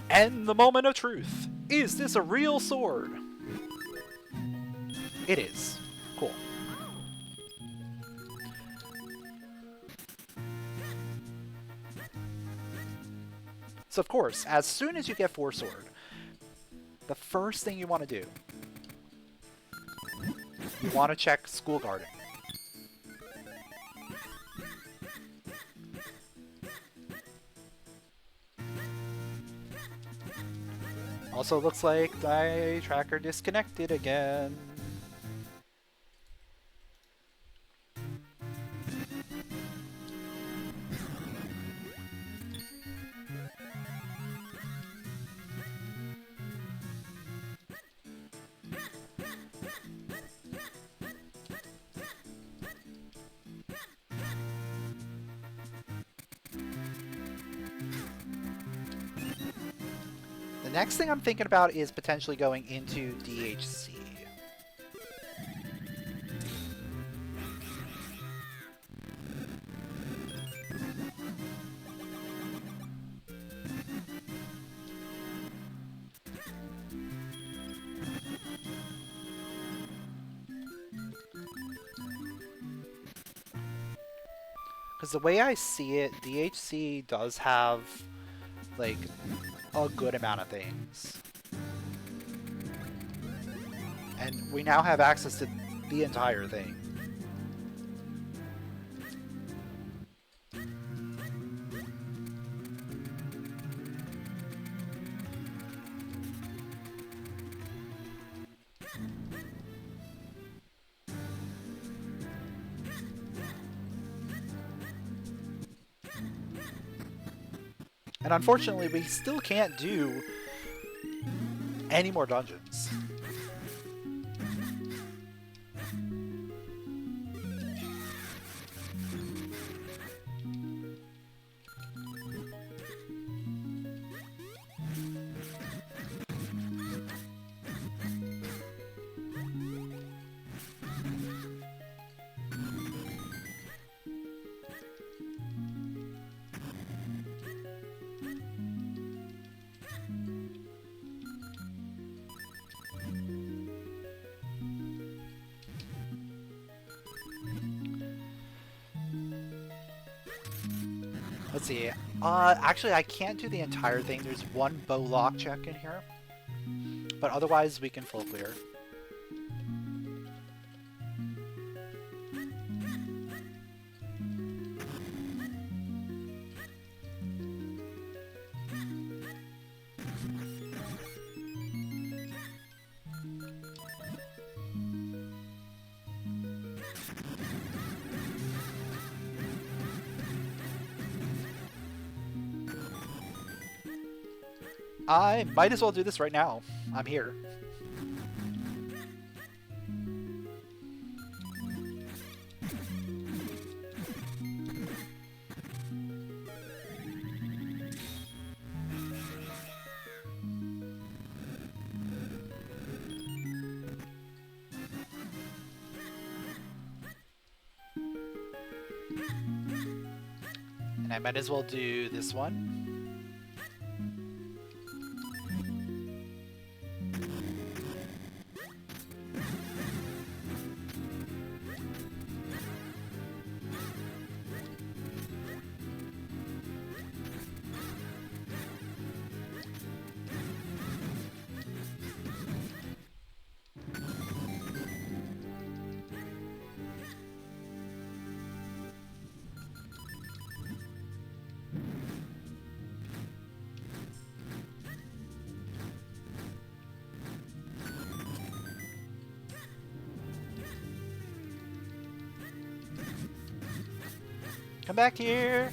And the moment of truth. Is this a real sword? It is. Cool. So of course, as soon as you get Force Sword, the first thing you want to do, you want to check School Garden. Also looks like my tracker disconnected again. next thing I'm thinking about is potentially going into DHC. Because the way I see it, DHC does have, like, a good amount of things. And we now have access to the entire thing. And unfortunately, we still can't do any more dungeons. Let's see. Actually, I can't do the entire thing. There's one bow lock check in here. But otherwise, we can full clear. I might as well do this right now. I'm here. And I might as well do this one. Come back here!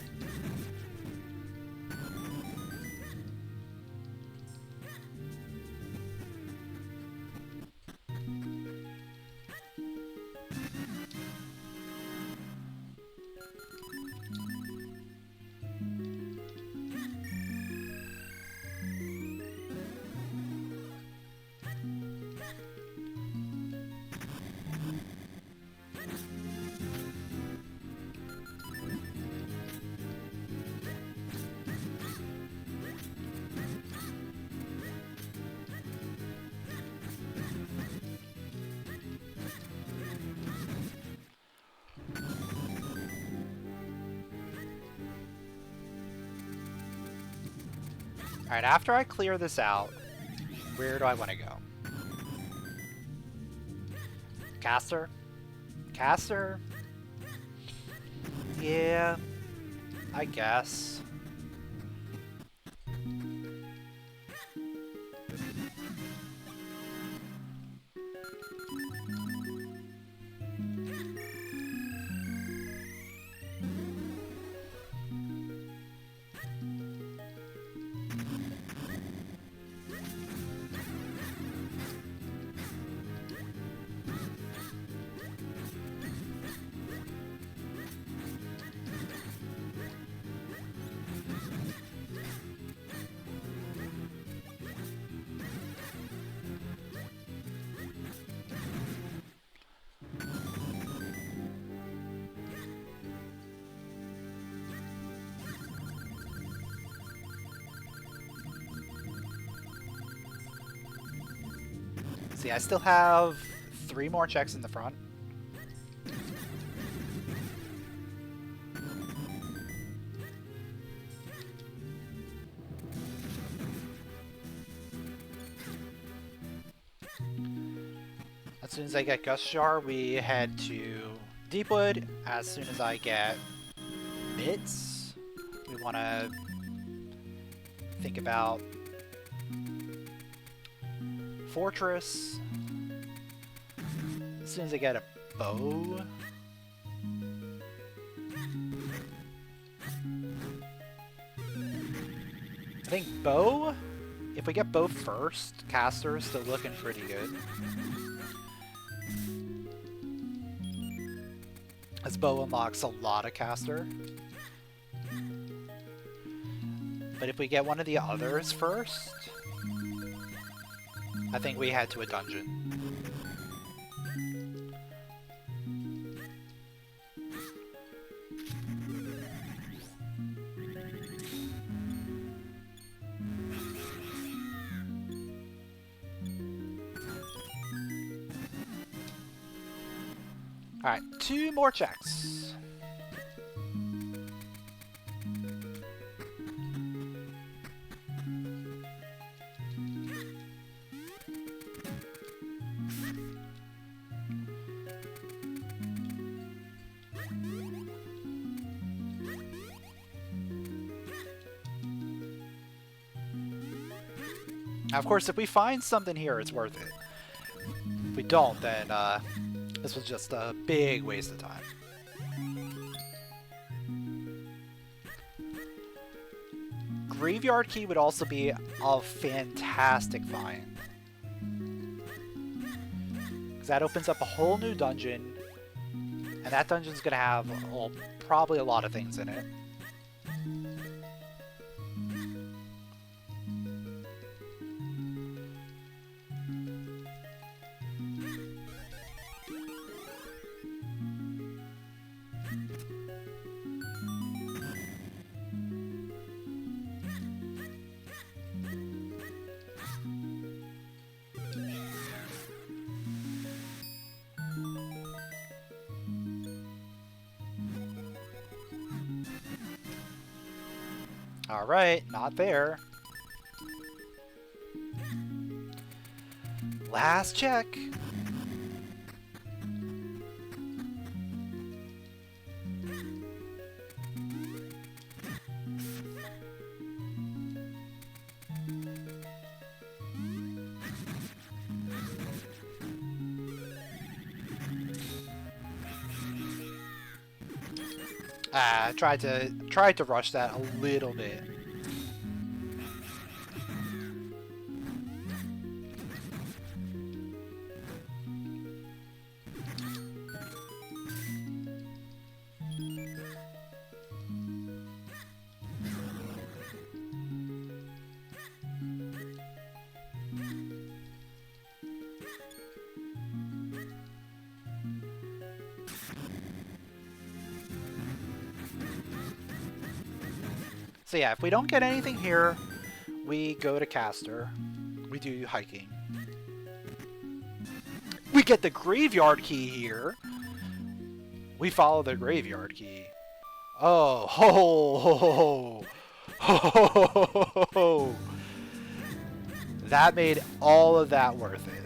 Alright, after I clear this out, where do I want to go? Caster? Caster? Yeah, I guess. See, I still have 3 more checks in the front. As soon as I get Gust Jar, we head to Deepwood. As soon as I get bits, we want to think about Fortress. As soon as I get a bow. I think bow, if we get bow first, caster is still looking pretty good. As bow unlocks a lot of caster. But if we get one of the others first, I think we head to a dungeon. Alright, 2 more checks. Now, of course, if we find something here, it's worth it. If we don't, then this was just a big waste of time. Graveyard Key would also be a fantastic find. Because that opens up a whole new dungeon. And that dungeon's going to have probably a lot of things in it. Alright, not there. Last check. Tried to rush that a little bit. So yeah, if we don't get anything here, we go to caster. We do hiking. We get the graveyard key here. We follow the graveyard key. Oh, ho, ho, ho, ho, ho, ho, ho, ho. That made all of that worth it.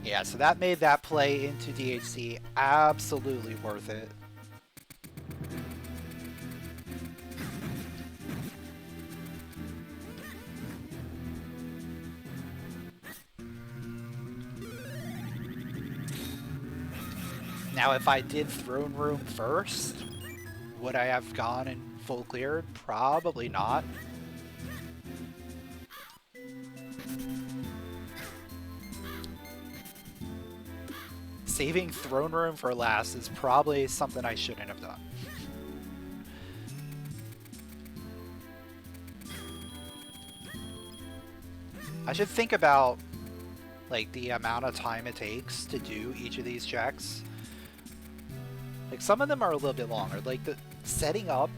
Yeah, so that made that play into DHC absolutely worth it. Now, if I did Throne Room first, would I have gone and full cleared? Probably not. Saving Throne Room for last is probably something I shouldn't have done. I should think about like the amount of time it takes to do each of these checks. Like some of them are a little bit longer. Like the setting up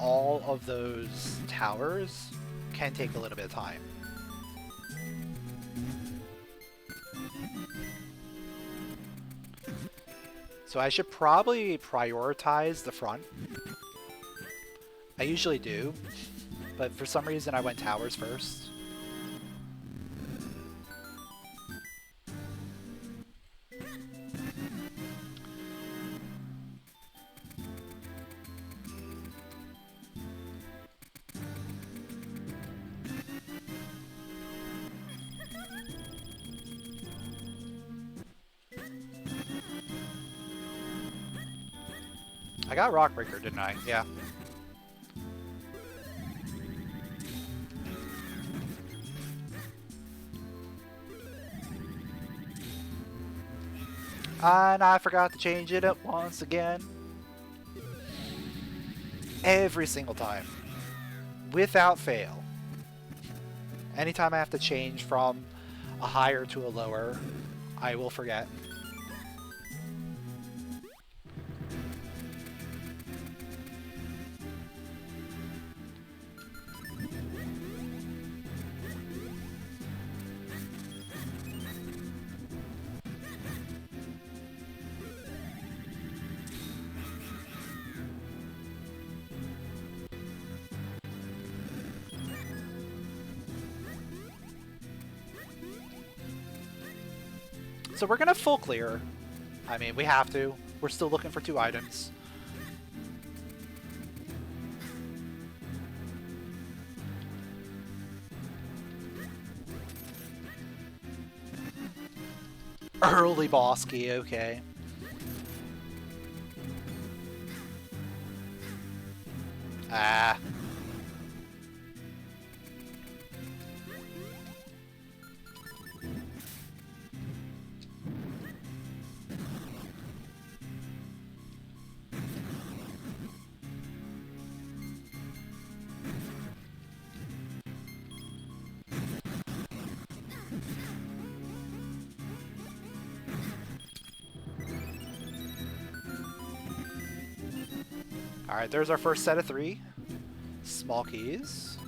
all of those towers can take a little bit of time. So I should probably prioritize the front. I usually do, but for some reason I went towers first. I got Rockbreaker, didn't I? Yeah. And I forgot to change it up once again. Every single time. Without fail. Anytime I have to change from a higher to a lower, I will forget. So we're gonna full clear. I mean, we have to. We're still looking for 2 items. Early boss key, okay. Ah. Alright, there's our first set of 3. Small keys.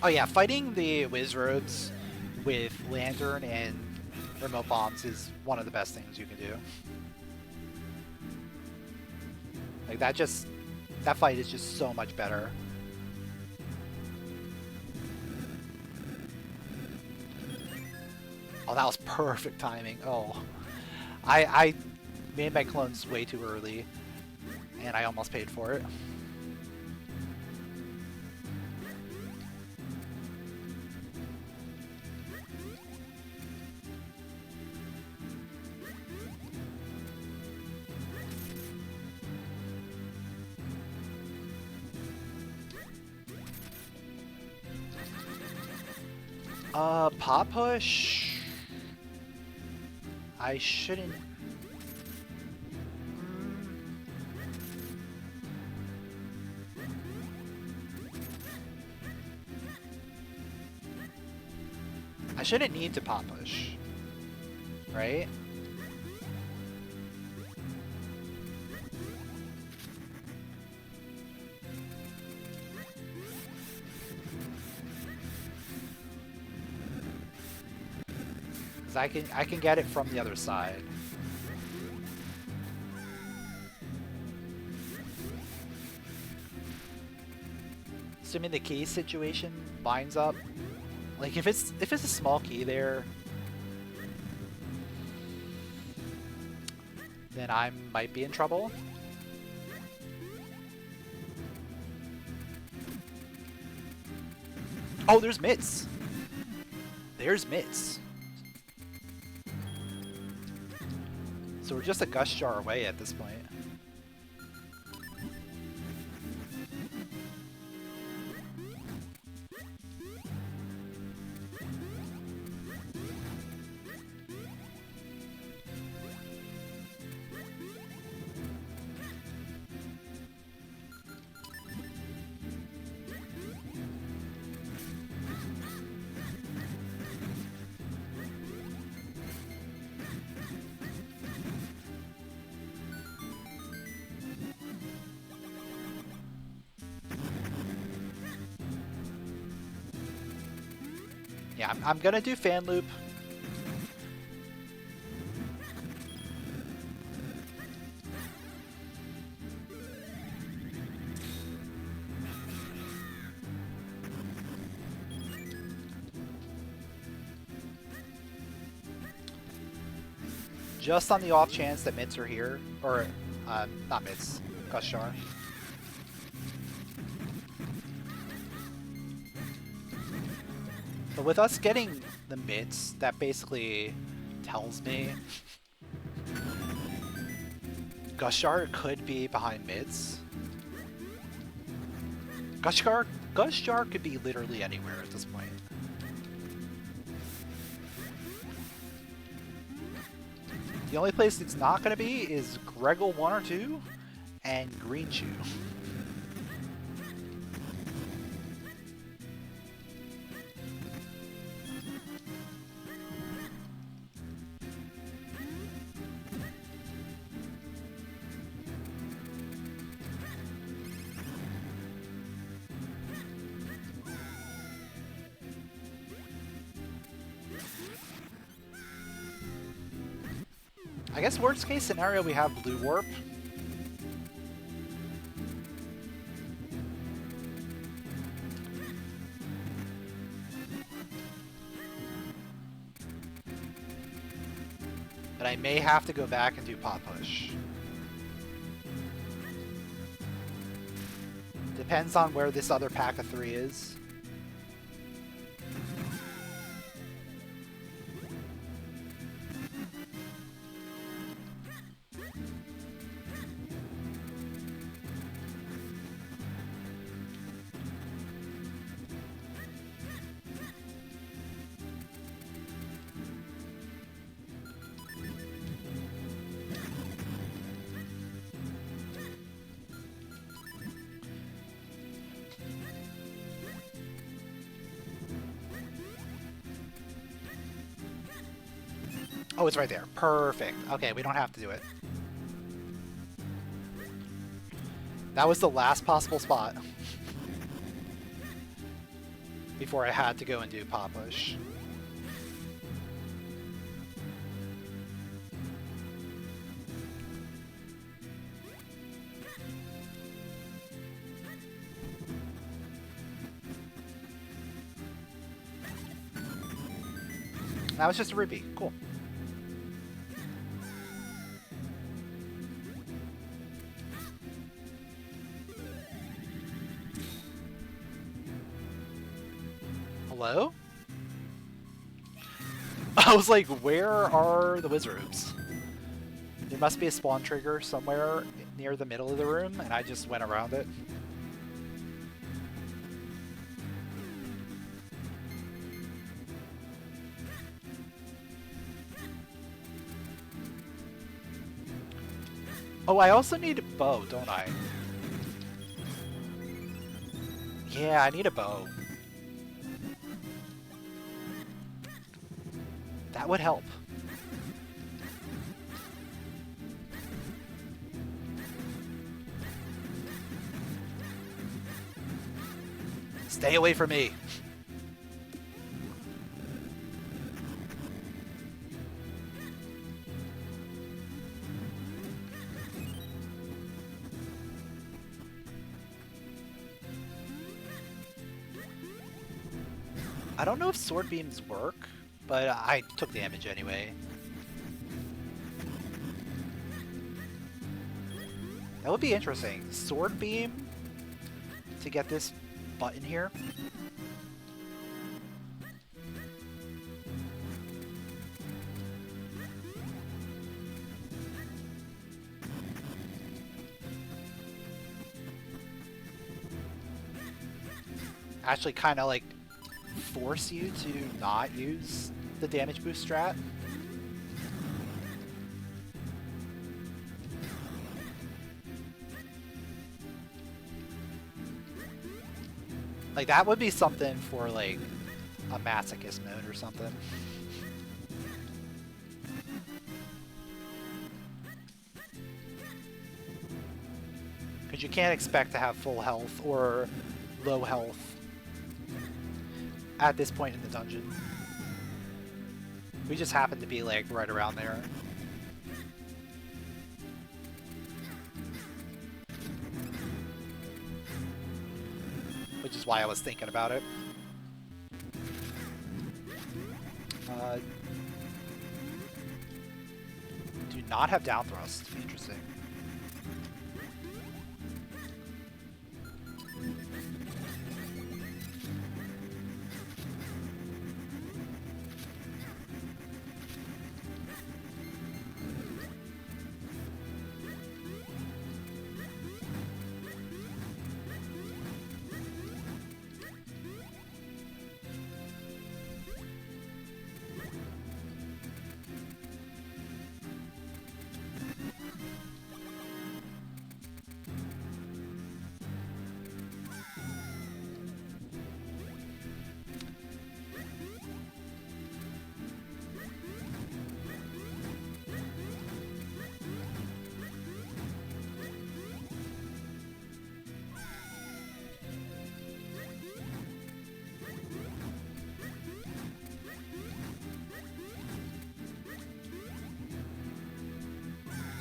Oh yeah, fighting the Wizroads with Lantern and remote bombs is one of the best things you can do. Like that fight is just so much better. Oh, that was perfect timing. Oh, I made my clones way too early, and I almost paid for it. Pop push. I shouldn't. I shouldn't need to pop push, right? I can get it from the other side. Assuming the key situation lines up. Like if it's a small key there, then I might be in trouble. Oh, there's mitts. There's mitts. So we're just a gust jar away at this point. Yeah, I'm gonna do fan loop. Just on the off chance that mitts are here, or not mitts, gust jar. But with us getting the mitts, that basically tells me gust jar could be behind mitts. Gust jar could be literally anywhere at this point. The only place it's not going to be is Greggle 1 or 2 and Green Chew. I guess worst case scenario we have blue warp. But I may have to go back and do pot push. Depends on where this other pack of 3 is. Oh, it's right there. Perfect. Okay, we don't have to do it. That was the last possible spot before I had to go and do pot push. That was just a rupee. Cool. Hello? I was like, where are the wizards? There must be a spawn trigger somewhere near the middle of the room, and I just went around it. Oh, I also need a bow, don't I? Yeah, I need a bow. That would help. Stay away from me. I don't know if sword beams work, but I took damage anyway. That would be interesting. Sword beam to get this button here. actually kind of like force you to not use the damage boost strat. Like, that would be something for, like, a masochist mode or something. Because you can't expect to have full health or low health at this point in the dungeon. We just happen to be, like, right around there. Which is why I was thinking about it. Do not have down thrust. Interesting.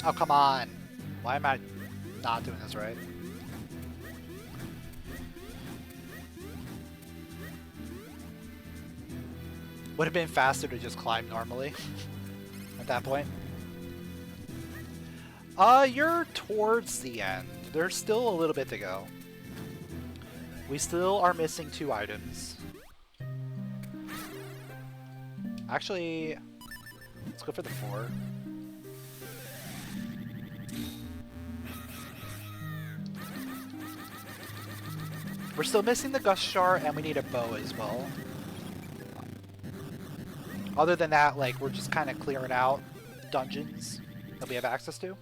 Oh, come on. Why am I not doing this right? Would have been faster to just climb normally at that point. You're towards the end. There's still a little bit to go. We still are missing 2 items. Actually, let's go for the 4. We're still missing the gust jar, and we need a bow as well. Other than that, like, we're just kind of clearing out dungeons that we have access to.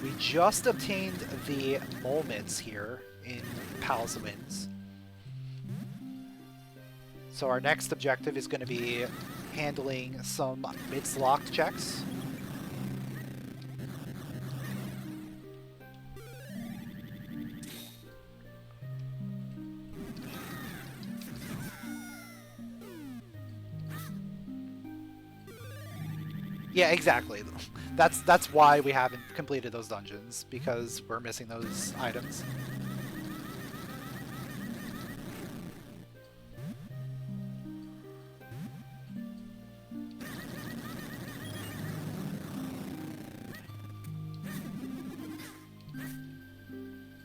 We just obtained the moments here in Palace of Winds. So our next objective is going to be handling some mid-locked checks. Yeah, exactly. That's why we haven't completed those dungeons, because we're missing those items.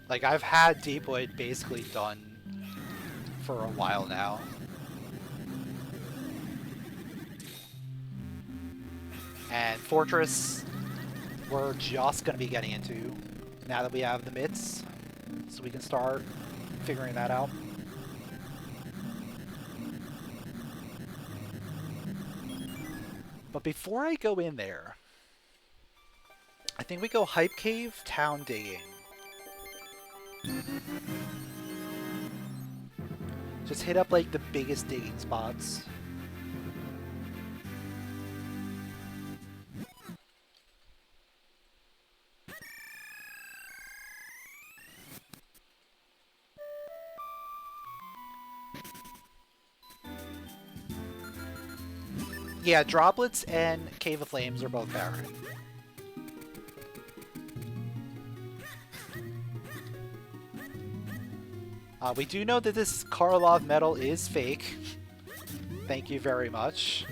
Like, I've had Deepwood basically done for a while now. And Fortress, we're just going to be getting into now that we have the mitts, so we can start figuring that out. But before I go in there, I think we go Hype Cave, Town Digging. Just hit up, like, the biggest digging spots. Yeah, Droplets and Cave of Flames are both barren. We do know that this Karlov medal is fake. Thank you very much.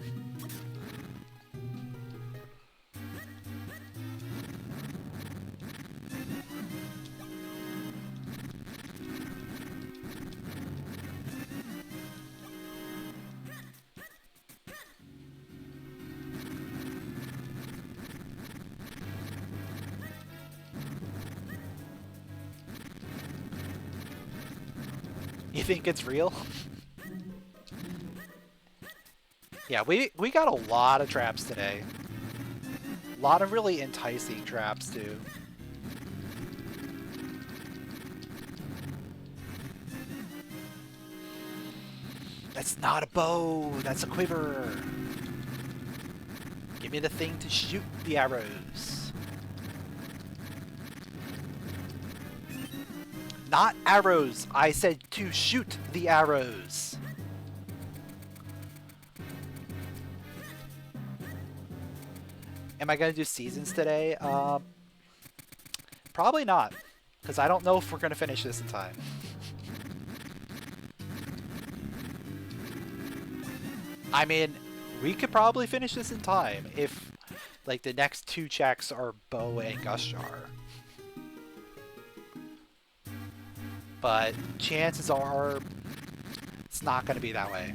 You think it's real? Yeah, we got a lot of traps today. A lot of really enticing traps, too. That's not a bow, that's a quiver. Give me the thing to shoot the arrows. Not arrows, I said to shoot the arrows. Am I going to do seasons today? Probably not, because I don't know if we're going to finish this in time. I mean, we could probably finish this in time if, like, the next 2 checks are bow and gust jar. But chances are it's not going to be that way.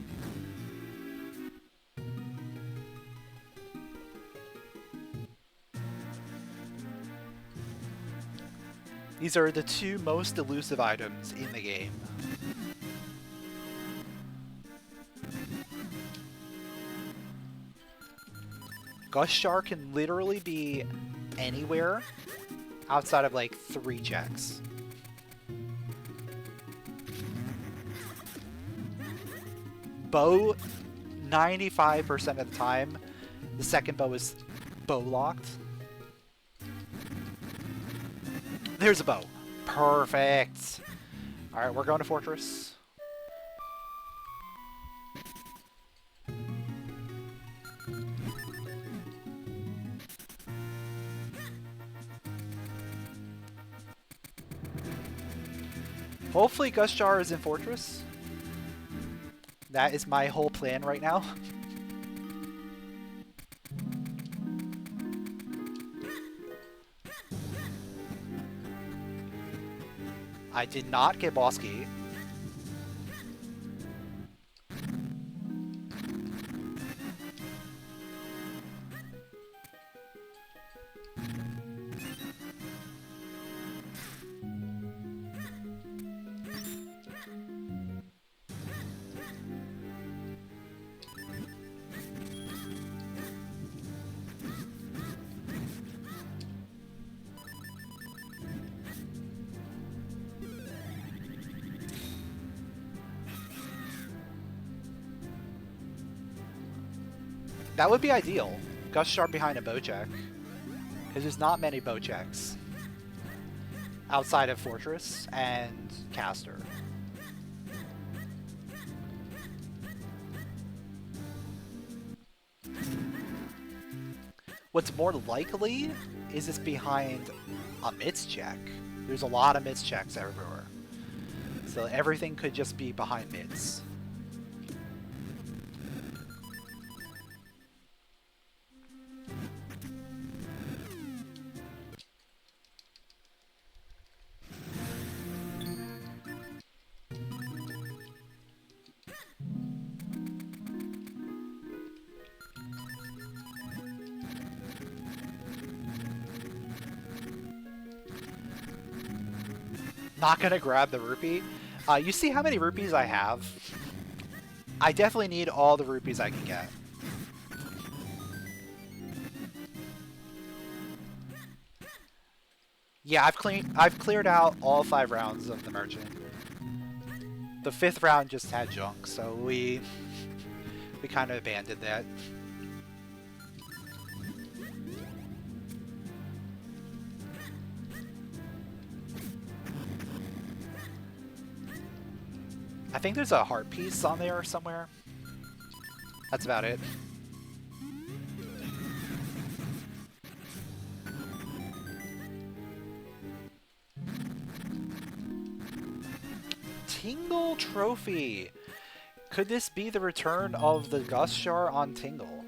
These are the 2 most elusive items in the game. Gust jar can literally be anywhere outside of like 3 checks. Bow, 95% of the time, the second bow is bow locked. There's a bow. Perfect. Alright, we're going to Fortress. Hopefully Gust Jar is in Fortress. That is my whole plan right now. I did not get boss key. That would be ideal. Gust Jar behind a bow check. Because there's not many bow checks outside of Fortress and Caster. What's more likely is it's behind a mids check. There's a lot of mids checks everywhere. So everything could just be behind mids. Not gonna grab the rupee. You see how many rupees I have? I definitely need all the rupees I can get. Yeah, I've cleared out all 5 rounds of the merchant. The 5th round just had junk, so we kind of abandoned that. I think there's a heart piece on there somewhere. That's about it. Tingle Trophy! Could this be the return of the Gust Jar on Tingle?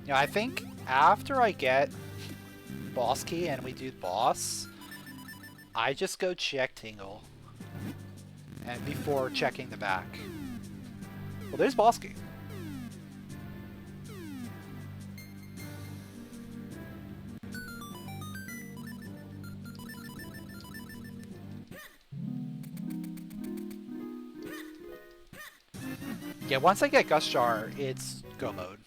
You know, I think after I get boss key and we do boss, I just go check Tingle. And before checking the back. Well, there's boss key. Yeah, once I get Gust Jar, it's go mode.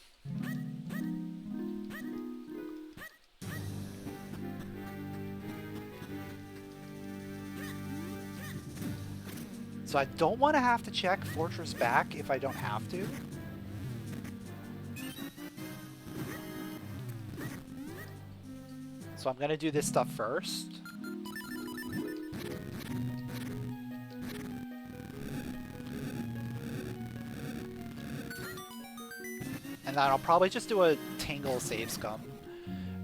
So I don't want to have to check Fortress back if I don't have to. So I'm going to do this stuff first. And then I'll probably just do a Tingle save scum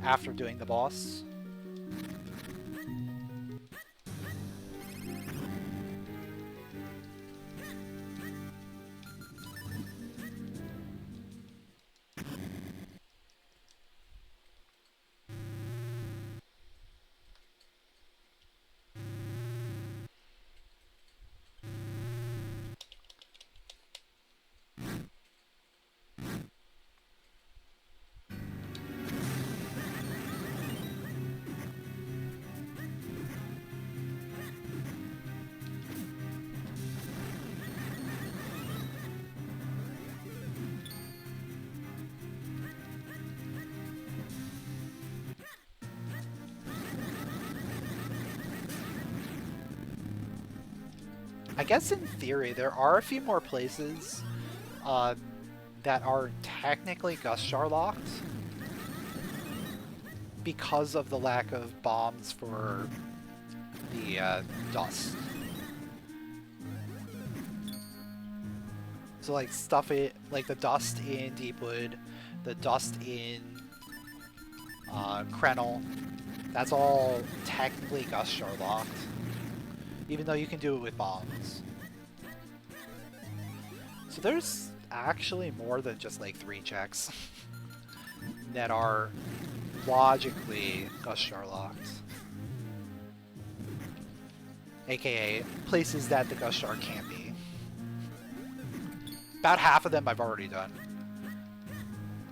after doing the boss. I guess in theory, there are a few more places that are technically Gust Jar locked because of the lack of bombs for the dust. So like like the dust in Deepwood, the dust in Krenel, that's all technically Gust Jar locked. Even though you can do it with bombs. So there's actually more than just like 3 checks that are logically Gust Jar locked. AKA places that the Gust Jar can't be. About half of them I've already done.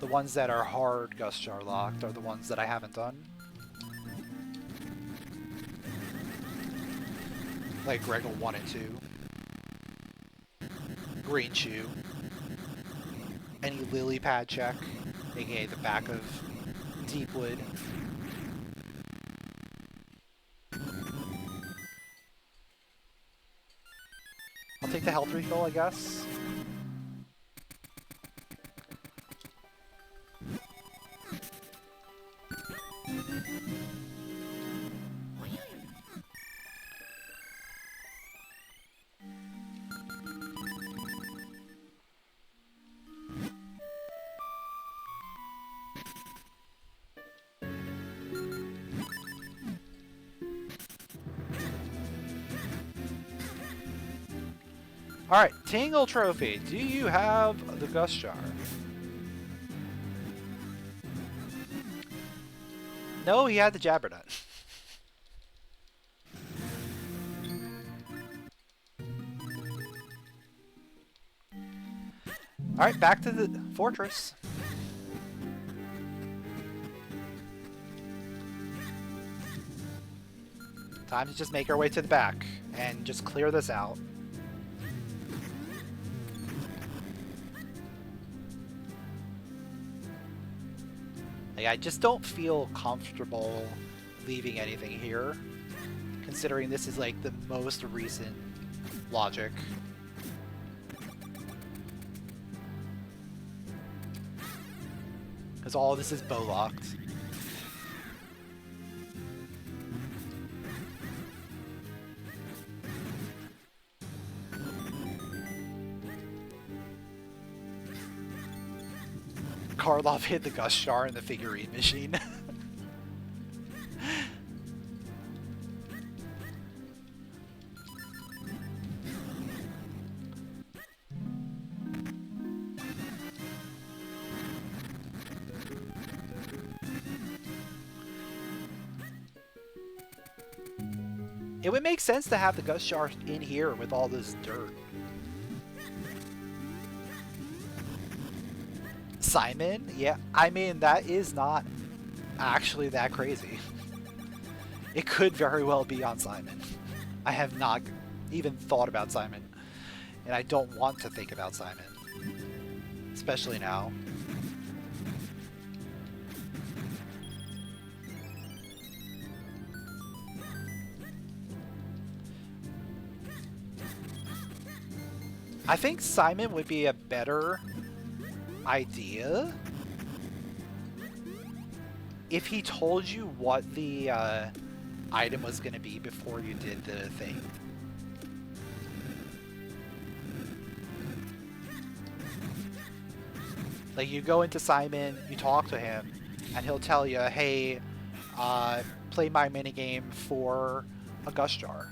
The ones that are hard Gust Jar locked are the ones that I haven't done. Like Greggle 1 and 2. Green Shoe. Any lily pad check, aka the back of Deepwood. I'll take the health refill, I guess. Alright, Tingle Trophy. Do you have the Gust Jar? No, he had the Jabbernut. Alright, back to the fortress. Time to just make our way to the back and just clear this out. Like, I just don't feel comfortable leaving anything here, considering this is like the most recent logic. Because all of this is bow locked. Karlov hid the Gust Jar in the figurine machine. It would make sense to have the gust jar in here with all this dirt. Simon? Yeah, I mean, that is not actually that crazy. It could very well be on Simon. I have not even thought about Simon. And I don't want to think about Simon. Especially now. I think Simon would be a better idea if he told you what the item was going to be before you did the thing. Like, you go into Simon, you talk to him, and he'll tell you, hey, play my minigame for a gust jar.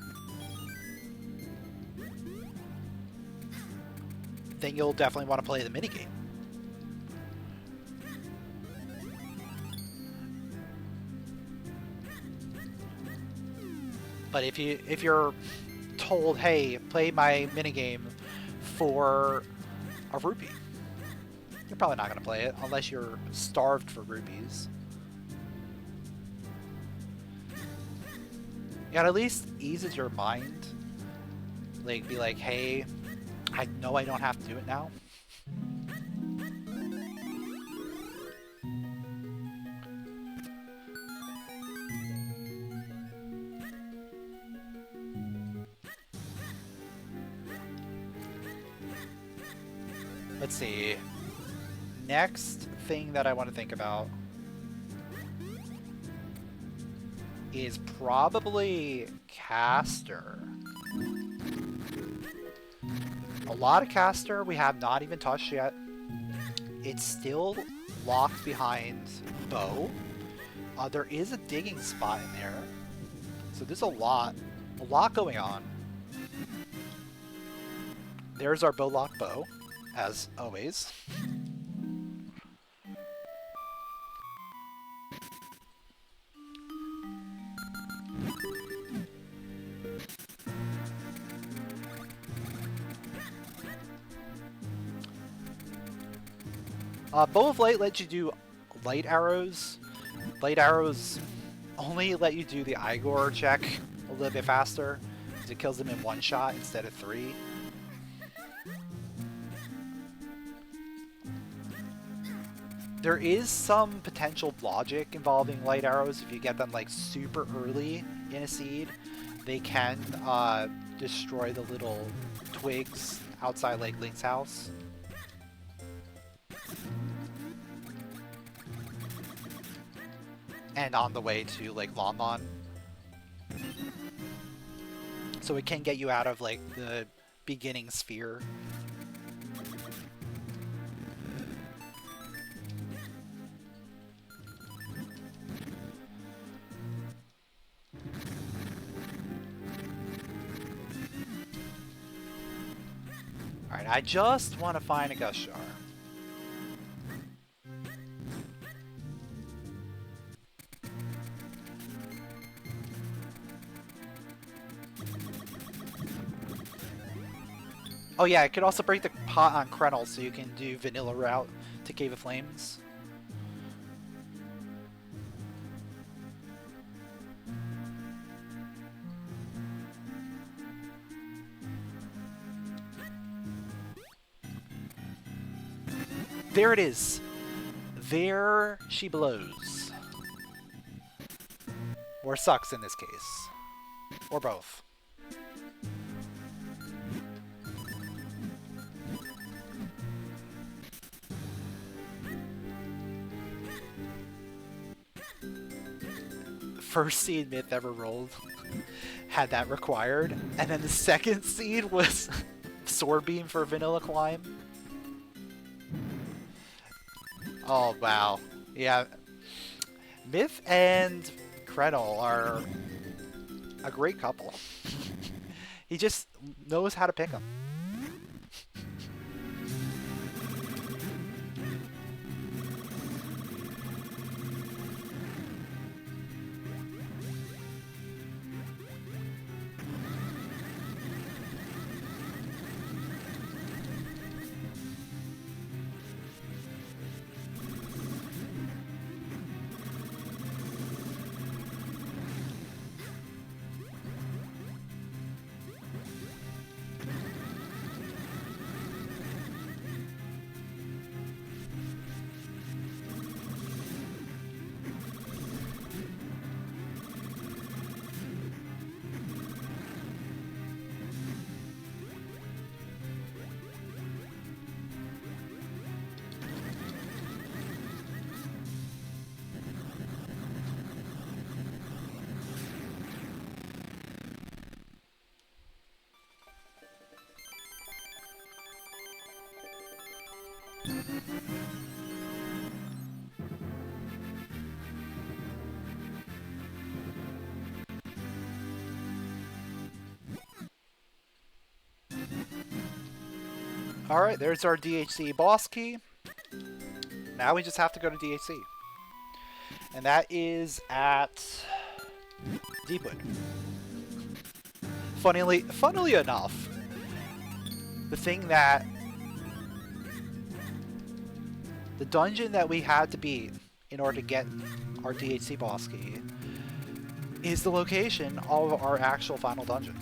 Then you'll definitely want to play the minigame. But if you're told, hey, play my minigame for a rupee, you're probably not going to play it unless you're starved for rupees. Yeah, it at least eases your mind. Like, be like, hey, I know I don't have to do it now. Let's see. Next thing that I want to think about is probably caster. A lot of caster we have not even touched yet. It's still locked behind bow. There is a digging spot in there. So there's a lot going on. There's our bow lock bow, as always. Bow of Light lets you do light arrows. Light arrows only let you do the Igor check a little bit faster, because it kills them in one shot instead of 3. There is some potential logic involving light arrows. If you get them like super early in a seed, they can destroy the little twigs outside like Link's house. And on the way to like Lon Lon. So it can get you out of like the beginning sphere. Alright, I just want to find a gust jar. Oh yeah, I could also break the pot on Krenel so you can do vanilla route to Cave of Flames. There it is. There she blows. Or sucks in this case. Or both. First seed Myth ever rolled had that required, and then the second seed was Sword Beam for Vanilla Climb. Oh wow, yeah. Myth and Krenel are a great couple. He just knows how to pick them. Alright, there's our DHC boss key. Now we just have to go to DHC. And that is at Deepwood. Funnily enough, the dungeon that we had to beat in order to get our DHC boss key is the location of our actual final dungeon.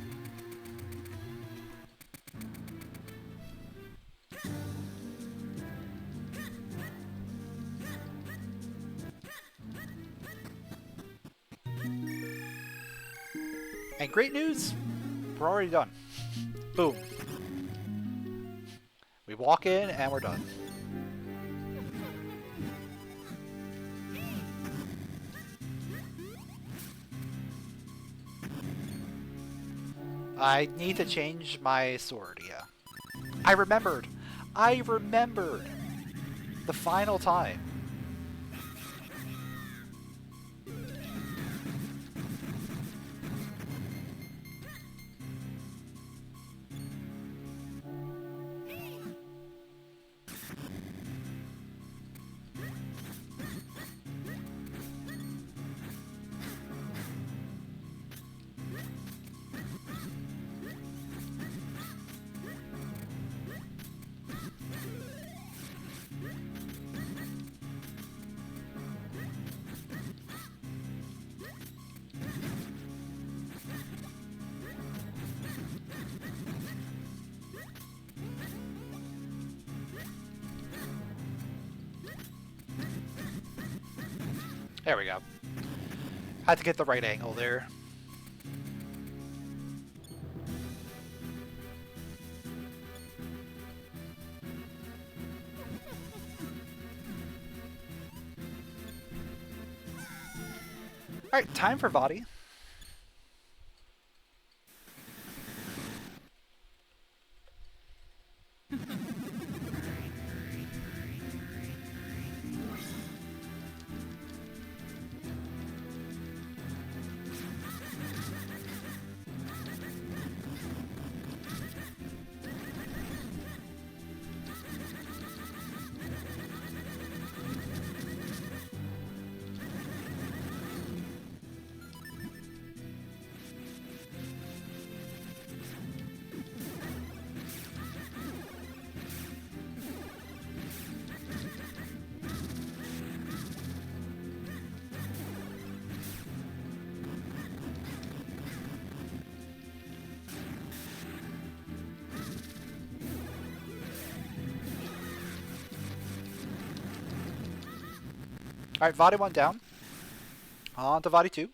And great news, we're already done. Boom. We walk in and we're done. I need to change my sword, yeah. I remembered! I remembered! The final time. There we go. Had to get the right angle there. Alright, time for Vadi. Alright, Vadi 1 down. On to Vadi 2.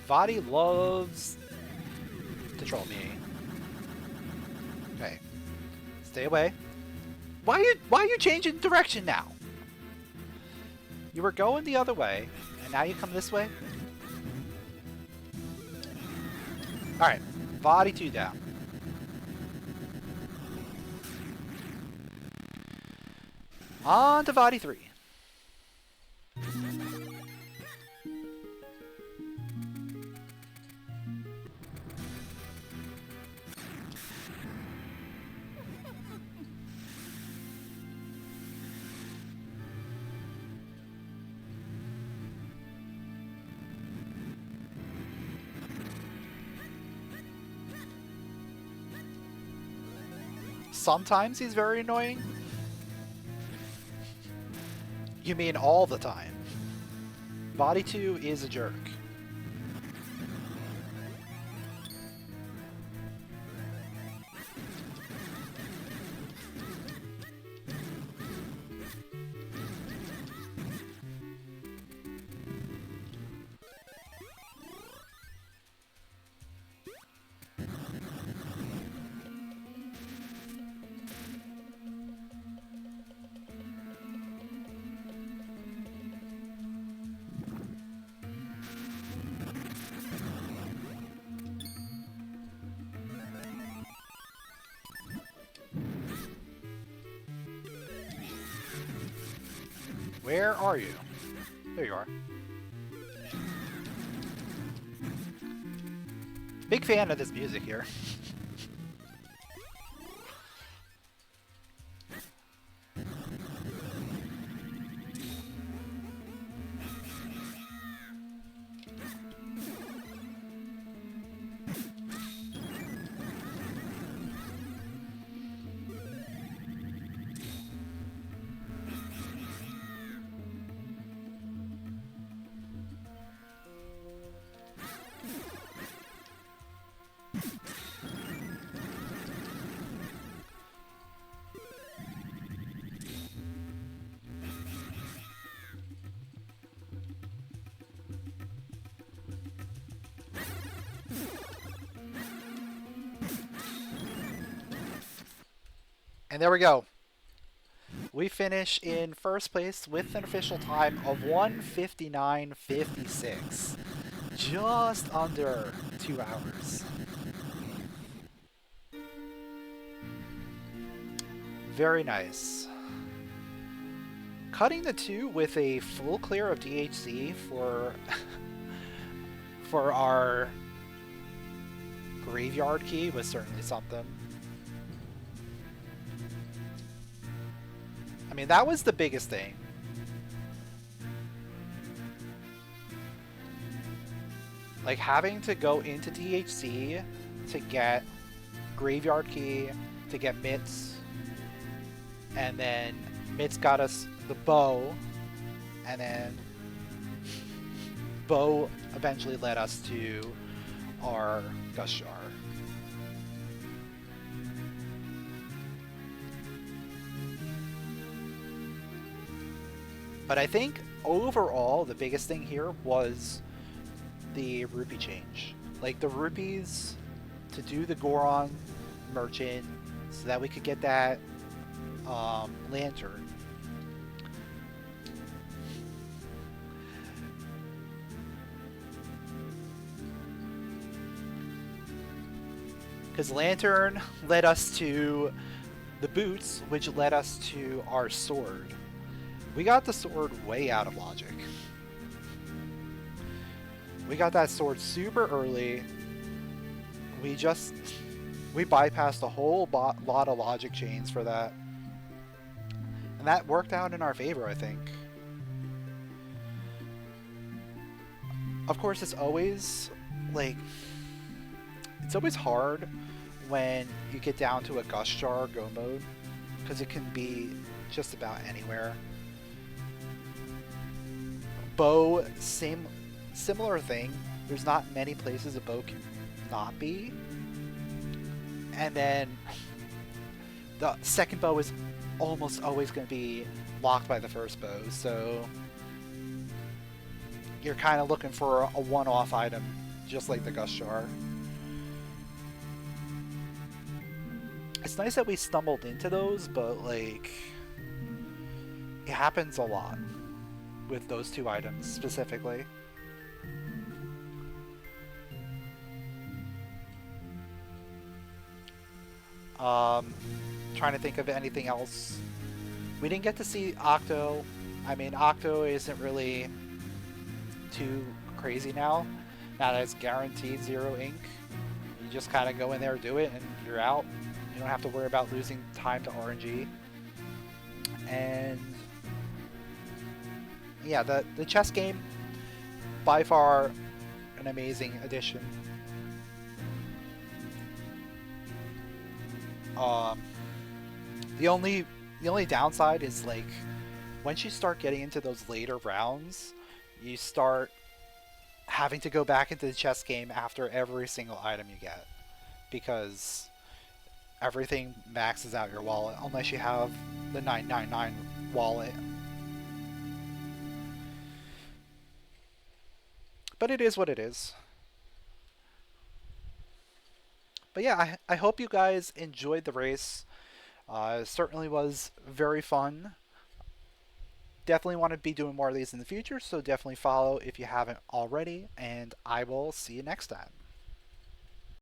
Vadi loves to troll me. Okay. Stay away. Why are you changing direction now? You were going the other way, and now you come this way? Alright, Vadi 2 down. On to Vadi 3. sometimes he's very annoying? You mean all the time? Body 2 is a jerk. Where are you? There you are. Big fan of this music here. And there we go. We finish in first place with an official time of 1:59:56. Just under 2 hours. Very nice. Cutting the 2 with a full clear of DHC for for our graveyard key was certainly something. I mean, that was the biggest thing. Like, having to go into DHC to get graveyard key, to get Mitts, and then Mitts got us the bow, and then bow eventually led us to our gust jar. But I think overall the biggest thing here was the rupee change. Like, the rupees to do the Goron merchant so that we could get that lantern. Because lantern led us to the boots, which led us to our sword. We got the sword way out of logic. We got that sword super early. We bypassed a whole lot of logic chains for that. And that worked out in our favor, I think. Of course, it's always hard when you get down to a gust jar go mode, because it can be just about anywhere. Bow, similar thing. There's not many places a bow can not be. And then the second bow is almost always going to be locked by the first bow, so you're kind of looking for a one-off item, just like the gust jar. It's nice that we stumbled into those, but like, it happens a lot with those two items specifically. Trying to think of anything else. We didn't get to see Octo. I mean, Octo isn't really too crazy now that it's guaranteed 0 ink. You just kind of go in there, do it, and you're out. You don't have to worry about losing time to RNG. And yeah, the chess game, by far an amazing addition. The only the only downside is like once you start getting into those later rounds, you start having to go back into the chess game after every single item you get because everything maxes out your wallet unless you have the 999 wallet. But it is what it is. But yeah, I hope you guys enjoyed the race. It certainly was very fun. Definitely want to be doing more of these in the future, so definitely follow if you haven't already, and I will see you next time.